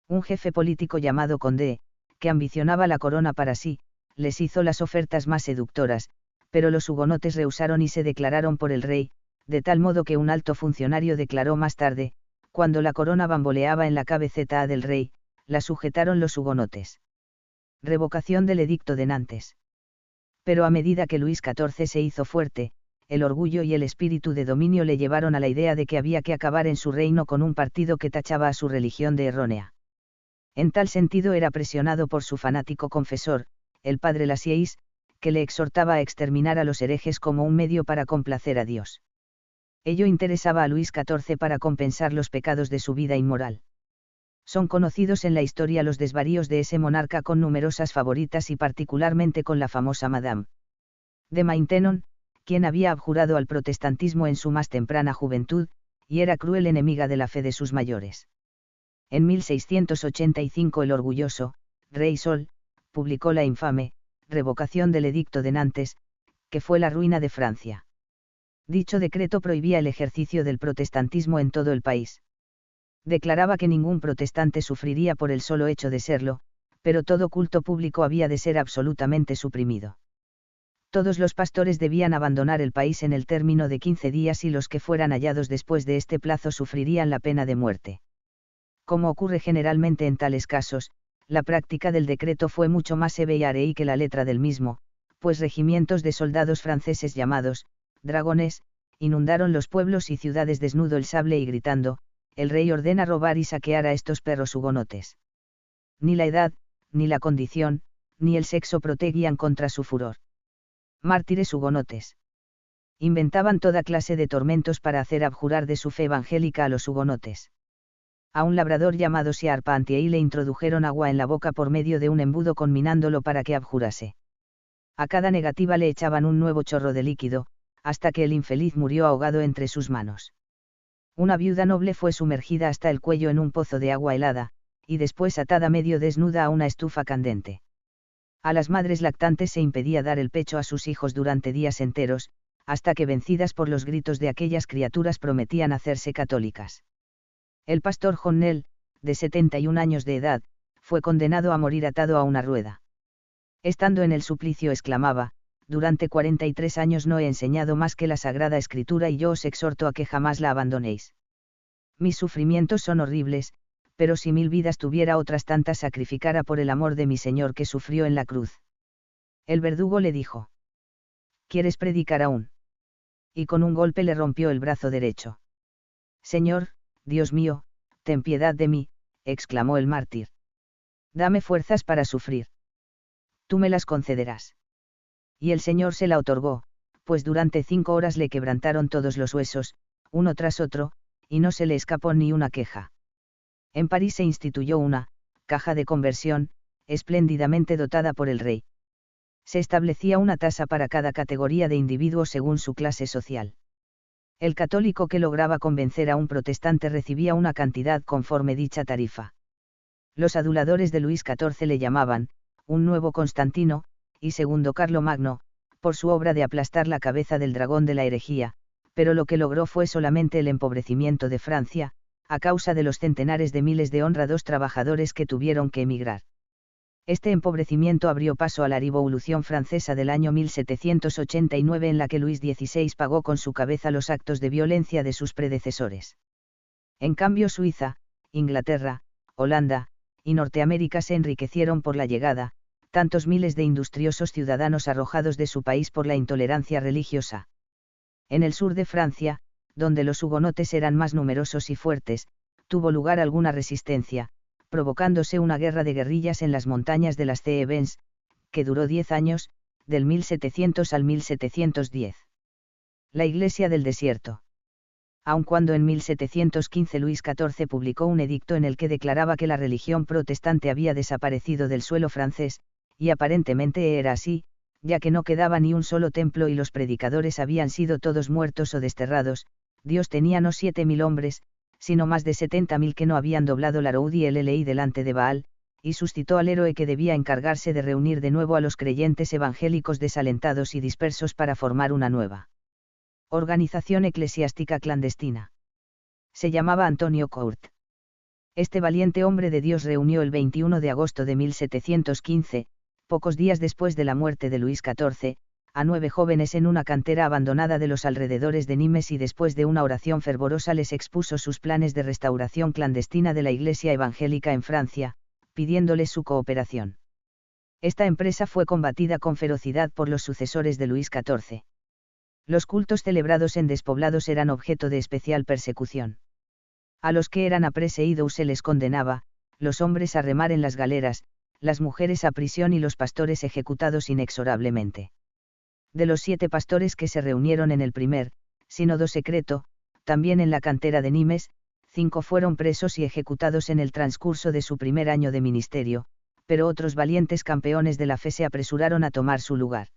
Un jefe político llamado Condé, que ambicionaba la corona para sí, les hizo las ofertas más seductoras, pero los hugonotes rehusaron y se declararon por el rey, de tal modo que un alto funcionario declaró más tarde: cuando la corona bamboleaba en la cabeceta del rey, la sujetaron los hugonotes. Revocación del Edicto de Nantes. Pero a medida que Luis XIV se hizo fuerte, el orgullo y el espíritu de dominio le llevaron a la idea de que había que acabar en su reino con un partido que tachaba a su religión de errónea. En tal sentido era presionado por su fanático confesor, el padre Lasieux, que le exhortaba a exterminar a los herejes como un medio para complacer a Dios. Ello interesaba a Luis XIV para compensar los pecados de su vida inmoral. Son conocidos en la historia los desvaríos de ese monarca con numerosas favoritas y particularmente con la famosa Madame de Maintenon, quien había abjurado al protestantismo en su más temprana juventud, y era cruel enemiga de la fe de sus mayores. En 1685 el orgulloso rey Sol publicó la infame revocación del Edicto de Nantes, que fue la ruina de Francia. Dicho decreto prohibía el ejercicio del protestantismo en todo el país. Declaraba que ningún protestante sufriría por el solo hecho de serlo, pero todo culto público había de ser absolutamente suprimido. Todos los pastores debían abandonar el país en el término de 15 días y los que fueran hallados después de este plazo sufrirían la pena de muerte. Como ocurre generalmente en tales casos, la práctica del decreto fue mucho más severa que la letra del mismo, pues regimientos de soldados franceses llamados dragones inundaron los pueblos y ciudades desnudo el sable y gritando: el rey ordena robar y saquear a estos perros hugonotes. Ni la edad, ni la condición, ni el sexo protegían contra su furor. Mártires hugonotes. Inventaban toda clase de tormentos para hacer abjurar de su fe evangélica a los hugonotes. A un labrador llamado Charpentier le introdujeron agua en la boca por medio de un embudo conminándolo para que abjurase. A cada negativa le echaban un nuevo chorro de líquido, hasta que el infeliz murió ahogado entre sus manos. Una viuda noble fue sumergida hasta el cuello en un pozo de agua helada, y después atada medio desnuda a una estufa candente. A las madres lactantes se impedía dar el pecho a sus hijos durante días enteros, hasta que vencidas por los gritos de aquellas criaturas prometían hacerse católicas. El pastor Johnel, de 71 años de edad, fue condenado a morir atado a una rueda. Estando en el suplicio exclamaba: durante 43 años no he enseñado más que la Sagrada Escritura y yo os exhorto a que jamás la abandonéis. Mis sufrimientos son horribles, pero si 1000 vidas tuviera otras tantas sacrificara por el amor de mi Señor que sufrió en la cruz. El verdugo le dijo: ¿quieres predicar aún? Y con un golpe le rompió el brazo derecho. Señor, Dios mío, ten piedad de mí, exclamó el mártir. Dame fuerzas para sufrir. Tú me las concederás. Y el Señor se la otorgó, pues durante 5 horas le quebrantaron todos los huesos, uno tras otro, y no se le escapó ni una queja. En París se instituyó una caja de conversión, espléndidamente dotada por el rey. Se establecía una tasa para cada categoría de individuos según su clase social. El católico que lograba convencer a un protestante recibía una cantidad conforme dicha tarifa. Los aduladores de Luis XIV le llamaban un nuevo Constantino, y segundo Carlomagno, por su obra de aplastar la cabeza del dragón de la herejía, pero lo que logró fue solamente el empobrecimiento de Francia, a causa de los centenares de miles de honrados trabajadores que tuvieron que emigrar. Este empobrecimiento abrió paso a la Revolución Francesa del año 1789 en la que Luis XVI pagó con su cabeza los actos de violencia de sus predecesores. En cambio Suiza, Inglaterra, Holanda, y Norteamérica se enriquecieron por la llegada, tantos miles de industriosos ciudadanos arrojados de su país por la intolerancia religiosa. En el sur de Francia, donde los hugonotes eran más numerosos y fuertes, tuvo lugar alguna resistencia, provocándose una guerra de guerrillas en las montañas de las Cévennes, que duró 10 años, del 1700 al 1710. La Iglesia del Desierto. Aun cuando en 1715 Luis XIV publicó un edicto en el que declaraba que la religión protestante había desaparecido del suelo francés, y aparentemente era así, ya que no quedaba ni un solo templo y los predicadores habían sido todos muertos o desterrados, Dios tenía no 7.000 hombres, sino más de 70.000 que no habían doblado la Roud y el LI delante de Baal, y suscitó al héroe que debía encargarse de reunir de nuevo a los creyentes evangélicos desalentados y dispersos para formar una nueva organización eclesiástica clandestina. Se llamaba Antonio Court. Este valiente hombre de Dios reunió el 21 de agosto de 1715, pocos días después de la muerte de Luis XIV, a 9 jóvenes en una cantera abandonada de los alrededores de Nimes y después de una oración fervorosa les expuso sus planes de restauración clandestina de la Iglesia evangélica en Francia, pidiéndoles su cooperación. Esta empresa fue combatida con ferocidad por los sucesores de Luis XIV. Los cultos celebrados en despoblados eran objeto de especial persecución. A los que eran apresados se les condenaba, los hombres a remar en las galeras, las mujeres a prisión y los pastores ejecutados inexorablemente. De los 7 pastores que se reunieron en el primer sínodo secreto, también en la cantera de Nimes, 5 fueron presos y ejecutados en el transcurso de su primer año de ministerio, pero otros valientes campeones de la fe se apresuraron a tomar su lugar.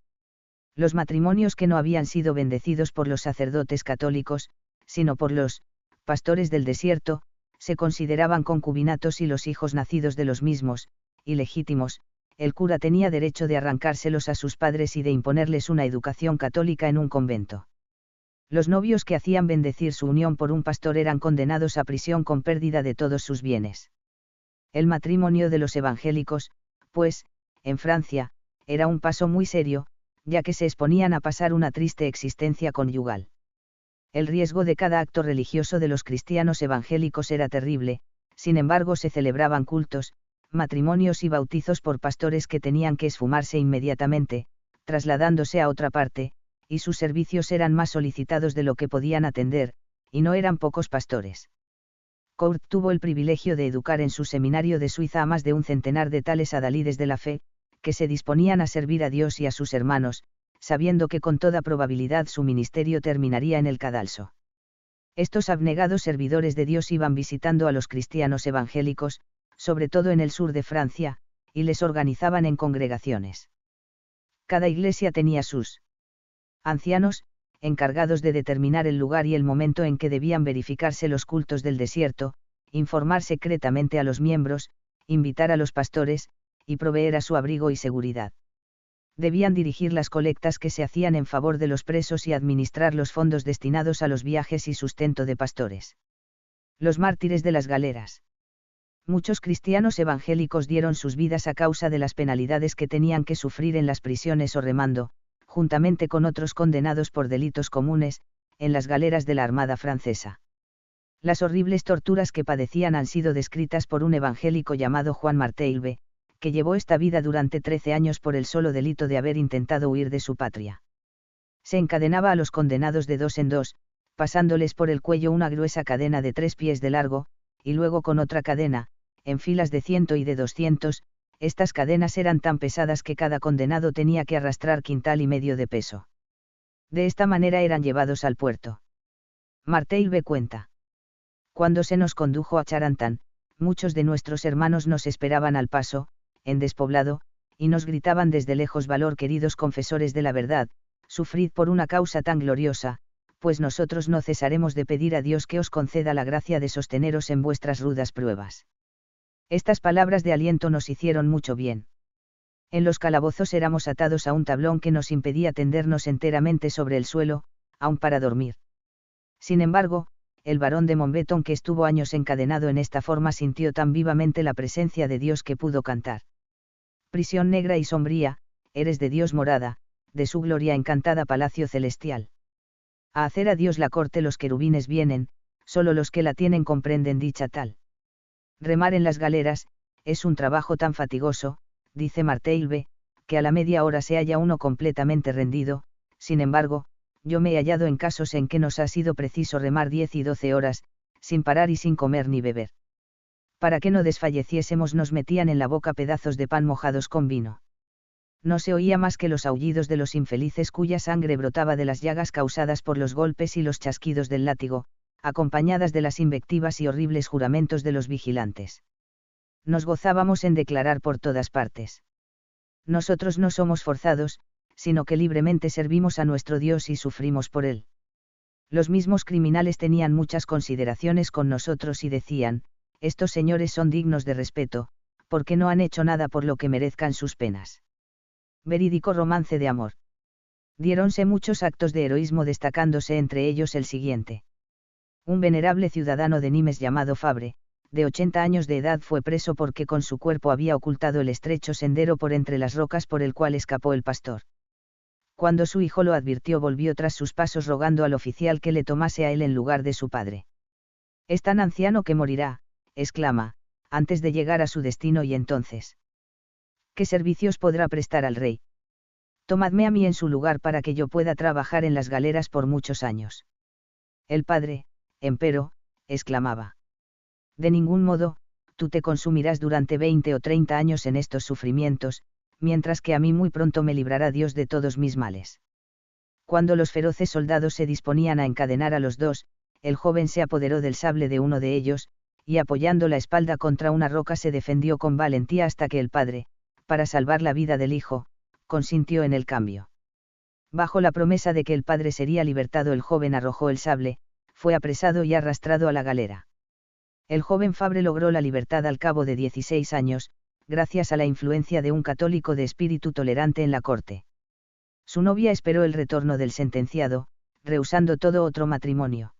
Los matrimonios que no habían sido bendecidos por los sacerdotes católicos, sino por los pastores del desierto, se consideraban concubinatos y los hijos nacidos de los mismos, ilegítimos, el cura tenía derecho de arrancárselos a sus padres y de imponerles una educación católica en un convento. Los novios que hacían bendecir su unión por un pastor eran condenados a prisión con pérdida de todos sus bienes. El matrimonio de los evangélicos, pues, en Francia, era un paso muy serio, ya que se exponían a pasar una triste existencia conyugal. El riesgo de cada acto religioso de los cristianos evangélicos era terrible, sin embargo se celebraban cultos, matrimonios y bautizos por pastores que tenían que esfumarse inmediatamente, trasladándose a otra parte, y sus servicios eran más solicitados de lo que podían atender, y no eran pocos pastores. Court tuvo el privilegio de educar en su seminario de Suiza a más de un centenar de tales adalides de la fe, que se disponían a servir a Dios y a sus hermanos, sabiendo que con toda probabilidad su ministerio terminaría en el cadalso. Estos abnegados servidores de Dios iban visitando a los cristianos evangélicos, sobre todo en el sur de Francia, y les organizaban en congregaciones. Cada iglesia tenía sus ancianos, encargados de determinar el lugar y el momento en que debían verificarse los cultos del desierto, informar secretamente a los miembros, invitar a los pastores, y proveer a su abrigo y seguridad. Debían dirigir las colectas que se hacían en favor de los presos y administrar los fondos destinados a los viajes y sustento de pastores. Los mártires de las galeras. Muchos cristianos evangélicos dieron sus vidas a causa de las penalidades que tenían que sufrir en las prisiones o remando, juntamente con otros condenados por delitos comunes, en las galeras de la Armada francesa. Las horribles torturas que padecían han sido descritas por un evangélico llamado Juan Marteilbe, que llevó esta vida durante 13 años por el solo delito de haber intentado huir de su patria. Se encadenaba a los condenados de 2 en 2, pasándoles por el cuello una gruesa cadena de 3 pies de largo, y luego con otra cadena, en filas de 100 y de 200, estas cadenas eran tan pesadas que cada condenado tenía que arrastrar 1,5 quintales de peso. De esta manera eran llevados al puerto. Marteilbe cuenta. Cuando se nos condujo a Charantán, muchos de nuestros hermanos nos esperaban al paso, en despoblado, y nos gritaban desde lejos: valor, queridos confesores de la verdad, sufrid por una causa tan gloriosa, pues nosotros no cesaremos de pedir a Dios que os conceda la gracia de sosteneros en vuestras rudas pruebas. Estas palabras de aliento nos hicieron mucho bien. En los calabozos éramos atados a un tablón que nos impedía tendernos enteramente sobre el suelo, aun para dormir. Sin embargo, el barón de Montbeton, que estuvo años encadenado en esta forma, sintió tan vivamente la presencia de Dios que pudo cantar: prisión negra y sombría, eres de Dios morada, de su gloria encantada palacio celestial. A hacer a Dios la corte los querubines vienen, solo los que la tienen comprenden dicha tal. Remar en las galeras, es un trabajo tan fatigoso, dice Marteilbe, que a la media hora se halla uno completamente rendido. Sin embargo, yo me he hallado en casos en que nos ha sido preciso remar 10 y 12 horas, sin parar y sin comer ni beber. Para que no desfalleciésemos nos metían en la boca pedazos de pan mojados con vino. No se oía más que los aullidos de los infelices cuya sangre brotaba de las llagas causadas por los golpes y los chasquidos del látigo, acompañadas de las invectivas y horribles juramentos de los vigilantes. Nos gozábamos en declarar por todas partes: nosotros no somos forzados, sino que libremente servimos a nuestro Dios y sufrimos por él. Los mismos criminales tenían muchas consideraciones con nosotros y decían: estos señores son dignos de respeto, porque no han hecho nada por lo que merezcan sus penas. Verídico romance de amor. Diéronse muchos actos de heroísmo, destacándose entre ellos el siguiente. Un venerable ciudadano de Nimes llamado Fabre, de 80 años de edad, fue preso porque con su cuerpo había ocultado el estrecho sendero por entre las rocas por el cual escapó el pastor. Cuando su hijo lo advirtió, volvió tras sus pasos rogando al oficial que le tomase a él en lugar de su padre. Es tan anciano que morirá, exclama, antes de llegar a su destino, y entonces, ¿qué servicios podrá prestar al rey? Tomadme a mí en su lugar para que yo pueda trabajar en las galeras por muchos años. El padre, empero, exclamaba: de ningún modo, tú te consumirás durante 20 o 30 años en estos sufrimientos, mientras que a mí muy pronto me librará Dios de todos mis males. Cuando los feroces soldados se disponían a encadenar a los dos, el joven se apoderó del sable de uno de ellos, y apoyando la espalda contra una roca se defendió con valentía hasta que el padre, para salvar la vida del hijo, consintió en el cambio. Bajo la promesa de que el padre sería libertado, el joven arrojó el sable, fue apresado y arrastrado a la galera. El joven Fabre logró la libertad al cabo de 16 años, gracias a la influencia de un católico de espíritu tolerante en la corte. Su novia esperó el retorno del sentenciado, rehusando todo otro matrimonio.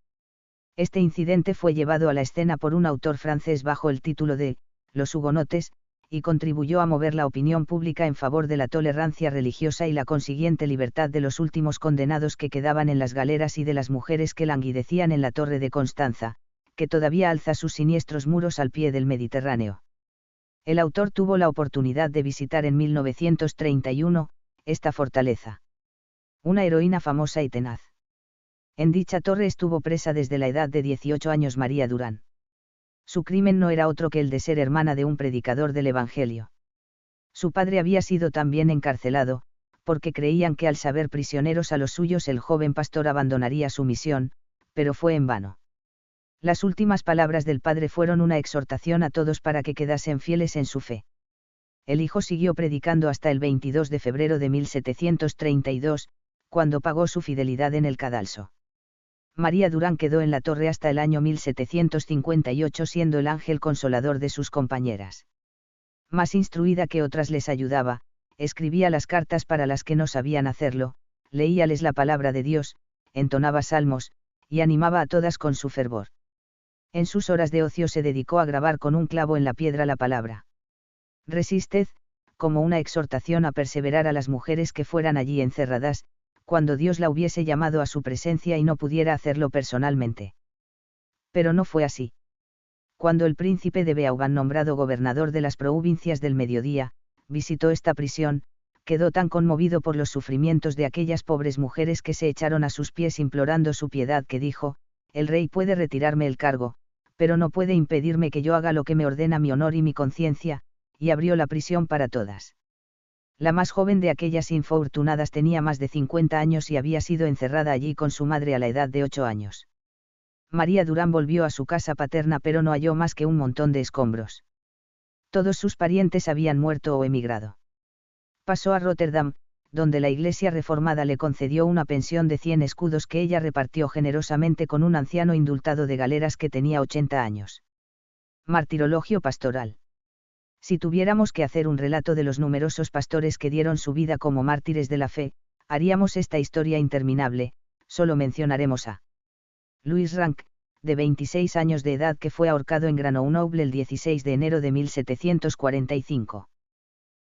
Este incidente fue llevado a la escena por un autor francés bajo el título de Los hugonotes, y contribuyó a mover la opinión pública en favor de la tolerancia religiosa y la consiguiente libertad de los últimos condenados que quedaban en las galeras y de las mujeres que languidecían en la Torre de Constanza, que todavía alza sus siniestros muros al pie del Mediterráneo. El autor tuvo la oportunidad de visitar en 1931, esta fortaleza. Una heroína famosa y tenaz. En dicha torre estuvo presa desde la edad de 18 años María Durán. Su crimen no era otro que el de ser hermana de un predicador del Evangelio. Su padre había sido también encarcelado, porque creían que al saber prisioneros a los suyos el joven pastor abandonaría su misión, pero fue en vano. Las últimas palabras del padre fueron una exhortación a todos para que quedasen fieles en su fe. El hijo siguió predicando hasta el 22 de febrero de 1732, cuando pagó su fidelidad en el cadalso. María Durán quedó en la torre hasta el año 1758 siendo el ángel consolador de sus compañeras. Más instruida que otras les ayudaba, escribía las cartas para las que no sabían hacerlo, leíales la palabra de Dios, entonaba salmos, y animaba a todas con su fervor. En sus horas de ocio se dedicó a grabar con un clavo en la piedra la palabra. Resisted, como una exhortación a perseverar a las mujeres que fueran allí encerradas, cuando Dios la hubiese llamado a su presencia y no pudiera hacerlo personalmente. Pero no fue así. Cuando el príncipe de Beauban, nombrado gobernador de las provincias del Mediodía, visitó esta prisión, quedó tan conmovido por los sufrimientos de aquellas pobres mujeres que se echaron a sus pies implorando su piedad que dijo, el rey puede retirarme el cargo, pero no puede impedirme que yo haga lo que me ordena mi honor y mi conciencia, y abrió la prisión para todas. La más joven de aquellas infortunadas tenía más de 50 años y había sido encerrada allí con su madre a la edad de 8 años. María Durán volvió a su casa paterna pero no halló más que un montón de escombros. Todos sus parientes habían muerto o emigrado. Pasó a Rotterdam, donde la Iglesia reformada le concedió una pensión de 100 escudos que ella repartió generosamente con un anciano indultado de galeras que tenía 80 años. Martirologio pastoral. Si tuviéramos que hacer un relato de los numerosos pastores que dieron su vida como mártires de la fe, haríamos esta historia interminable, solo mencionaremos a Louis Rank, de 26 años de edad que fue ahorcado en Grenoble el 16 de enero de 1745.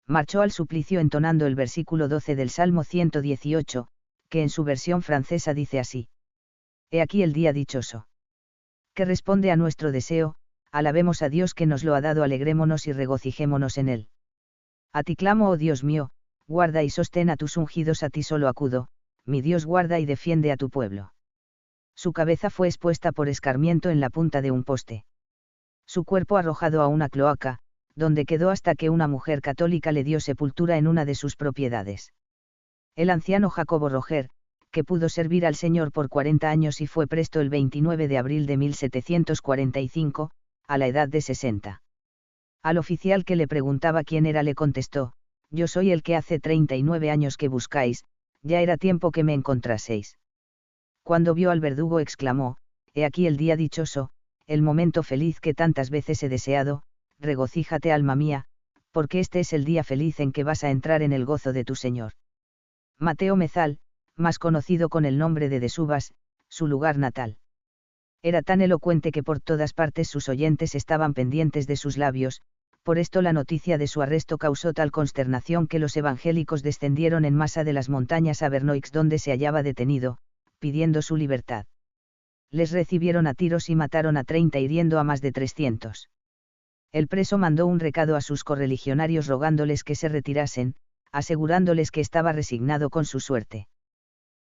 Marchó al suplicio entonando el versículo 12 del Salmo 118, que en su versión francesa dice así. He aquí el día dichoso. Que responde a nuestro deseo, alabemos a Dios que nos lo ha dado, alegrémonos y regocijémonos en él. A ti clamo, oh Dios mío, guarda y sostén a tus ungidos, a ti solo acudo, mi Dios guarda y defiende a tu pueblo. Su cabeza fue expuesta por escarmiento en la punta de un poste. Su cuerpo arrojado a una cloaca, donde quedó hasta que una mujer católica le dio sepultura en una de sus propiedades. El anciano Jacobo Roger, que pudo servir al Señor por 40 años y fue presto el 29 de abril de 1745, a la edad de 60. Al oficial que le preguntaba quién era le contestó, yo soy el que hace 39 años que buscáis, ya era tiempo que me encontraseis. Cuando vio al verdugo exclamó, he aquí el día dichoso, el momento feliz que tantas veces he deseado, regocíjate alma mía, porque este es el día feliz en que vas a entrar en el gozo de tu Señor. Mateo Mezal, más conocido con el nombre de Subas, su lugar natal. Era tan elocuente que por todas partes sus oyentes estaban pendientes de sus labios, por esto la noticia de su arresto causó tal consternación que los evangélicos descendieron en masa de las montañas a Vernoix donde se hallaba detenido, pidiendo su libertad. Les recibieron a tiros y mataron a 30 hiriendo a más de 300. El preso mandó un recado a sus correligionarios rogándoles que se retirasen, asegurándoles que estaba resignado con su suerte.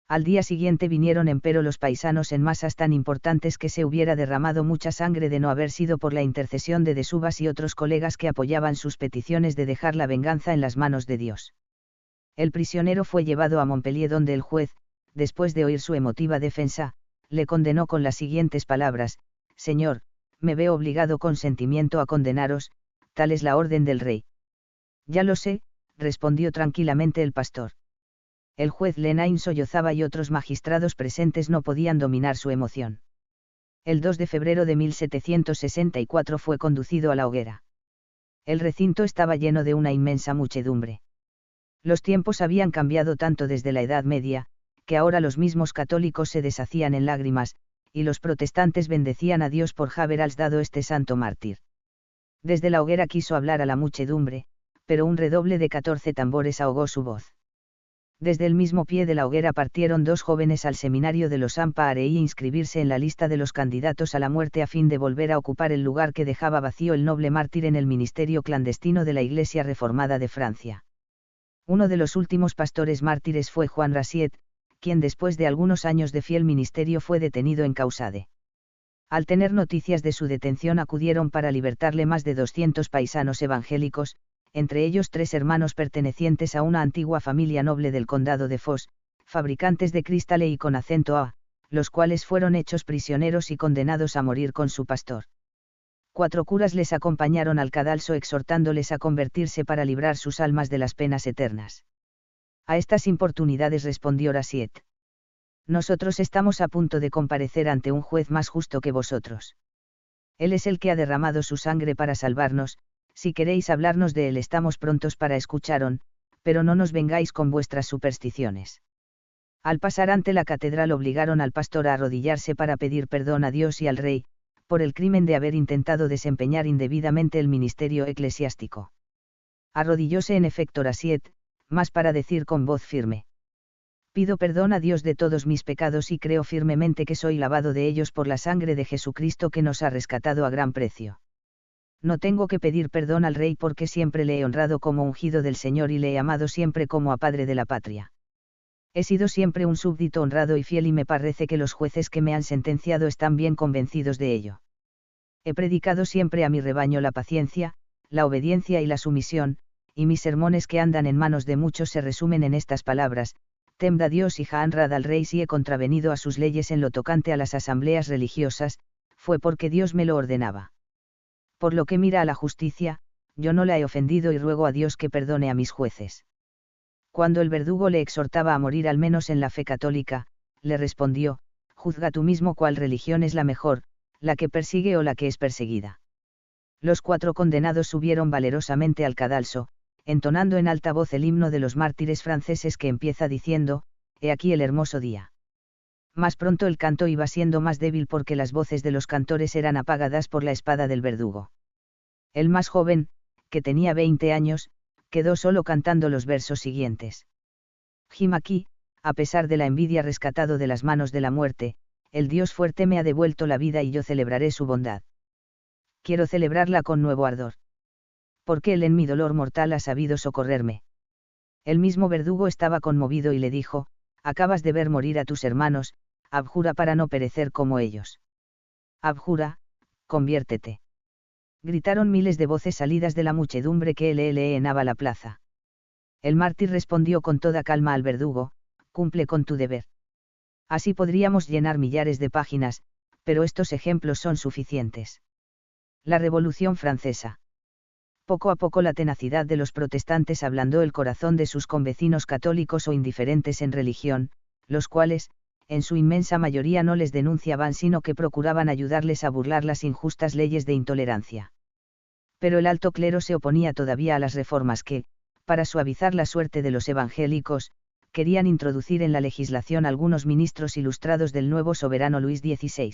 Al día siguiente vinieron empero los paisanos en masas tan importantes que se hubiera derramado mucha sangre de no haber sido por la intercesión de Desubas y otros colegas que apoyaban sus peticiones de dejar la venganza en las manos de Dios. El prisionero fue llevado a Montpellier donde el juez, después de oír su emotiva defensa, le condenó con las siguientes palabras: Señor, me veo obligado con sentimiento a condenaros, tal es la orden del rey. Ya lo sé, respondió tranquilamente el pastor. El juez Lenain sollozaba y otros magistrados presentes no podían dominar su emoción. El 2 de febrero de 1764 fue conducido a la hoguera. El recinto estaba lleno de una inmensa muchedumbre. Los tiempos habían cambiado tanto desde la Edad Media, que ahora los mismos católicos se deshacían en lágrimas, y los protestantes bendecían a Dios por haberles dado este santo mártir. Desde la hoguera quiso hablar a la muchedumbre, pero un redoble de 14 tambores ahogó su voz. Desde el mismo pie de la hoguera partieron 2 jóvenes al seminario de los Ampa Arei inscribirse en la lista de los candidatos a la muerte a fin de volver a ocupar el lugar que dejaba vacío el noble mártir en el ministerio clandestino de la Iglesia Reformada de Francia. Uno de los últimos pastores mártires fue Juan Rasiet, quien después de algunos años de fiel ministerio fue detenido en Causade. Al tener noticias de su detención acudieron para libertarle más de 200 paisanos evangélicos, entre ellos 3 hermanos pertenecientes a una antigua familia noble del condado de Foix, fabricantes de cristales y con acento A, los cuales fueron hechos prisioneros y condenados a morir con su pastor. 4 curas les acompañaron al cadalso exhortándoles a convertirse para librar sus almas de las penas eternas. A estas importunidades respondió Rasiet: Nosotros estamos a punto de comparecer ante un juez más justo que vosotros. Él es el que ha derramado su sangre para salvarnos. Si queréis hablarnos de él estamos prontos para escucharos, pero no nos vengáis con vuestras supersticiones. Al pasar ante la catedral obligaron al pastor a arrodillarse para pedir perdón a Dios y al rey, por el crimen de haber intentado desempeñar indebidamente el ministerio eclesiástico. Arrodillóse en efecto Rasiet, mas para decir con voz firme: Pido perdón a Dios de todos mis pecados y creo firmemente que soy lavado de ellos por la sangre de Jesucristo que nos ha rescatado a gran precio. No tengo que pedir perdón al rey porque siempre le he honrado como ungido del Señor y le he amado siempre como a padre de la patria. He sido siempre un súbdito honrado y fiel y me parece que los jueces que me han sentenciado están bien convencidos de ello. He predicado siempre a mi rebaño la paciencia, la obediencia y la sumisión, y mis sermones que andan en manos de muchos se resumen en estas palabras: temed a Dios y honrad al rey. Si he contravenido a sus leyes en lo tocante a las asambleas religiosas, fue porque Dios me lo ordenaba. Por lo que mira a la justicia, yo no la he ofendido y ruego a Dios que perdone a mis jueces. Cuando el verdugo le exhortaba a morir al menos en la fe católica, le respondió: juzga tú mismo cuál religión es la mejor, la que persigue o la que es perseguida. Los 4 condenados subieron valerosamente al cadalso, entonando en alta voz el himno de los mártires franceses que empieza diciendo: He aquí el hermoso día. Más pronto el canto iba siendo más débil porque las voces de los cantores eran apagadas por la espada del verdugo. El más joven, que tenía 20 años, quedó solo cantando los versos siguientes. Gim aquí, a pesar de la envidia rescatado de las manos de la muerte, el Dios fuerte me ha devuelto la vida y yo celebraré su bondad. Quiero celebrarla con nuevo ardor. Porque él en mi dolor mortal ha sabido socorrerme. El mismo verdugo estaba conmovido y le dijo: acabas de ver morir a tus hermanos, abjura para no perecer como ellos. Abjura, conviértete. Gritaron miles de voces salidas de la muchedumbre que llenaba la plaza. El mártir respondió con toda calma al verdugo: cumple con tu deber. Así podríamos llenar millares de páginas, pero estos ejemplos son suficientes. La Revolución Francesa. Poco a poco la tenacidad de los protestantes ablandó el corazón de sus convecinos católicos o indiferentes en religión, los cuales, en su inmensa mayoría no les denunciaban sino que procuraban ayudarles a burlar las injustas leyes de intolerancia. Pero el alto clero se oponía todavía a las reformas que, para suavizar la suerte de los evangélicos, querían introducir en la legislación algunos ministros ilustrados del nuevo soberano Luis XVI.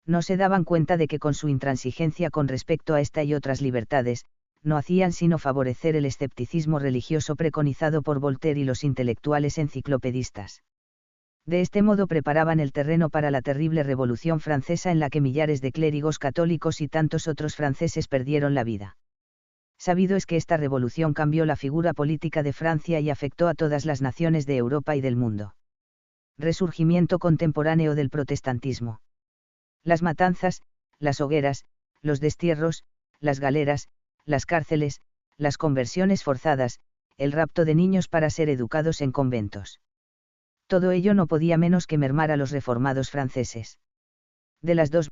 No se daban cuenta de que con su intransigencia con respecto a esta y otras libertades, no hacían sino favorecer el escepticismo religioso preconizado por Voltaire y los intelectuales enciclopedistas. De este modo preparaban el terreno para la terrible Revolución Francesa en la que millares de clérigos católicos y tantos otros franceses perdieron la vida. Sabido es que esta revolución cambió la figura política de Francia y afectó a todas las naciones de Europa y del mundo. Resurgimiento contemporáneo del protestantismo. Las matanzas, las hogueras, los destierros, las galeras, las cárceles, las conversiones forzadas, el rapto de niños para ser educados en conventos. Todo ello no podía menos que mermar a los reformados franceses. De las dos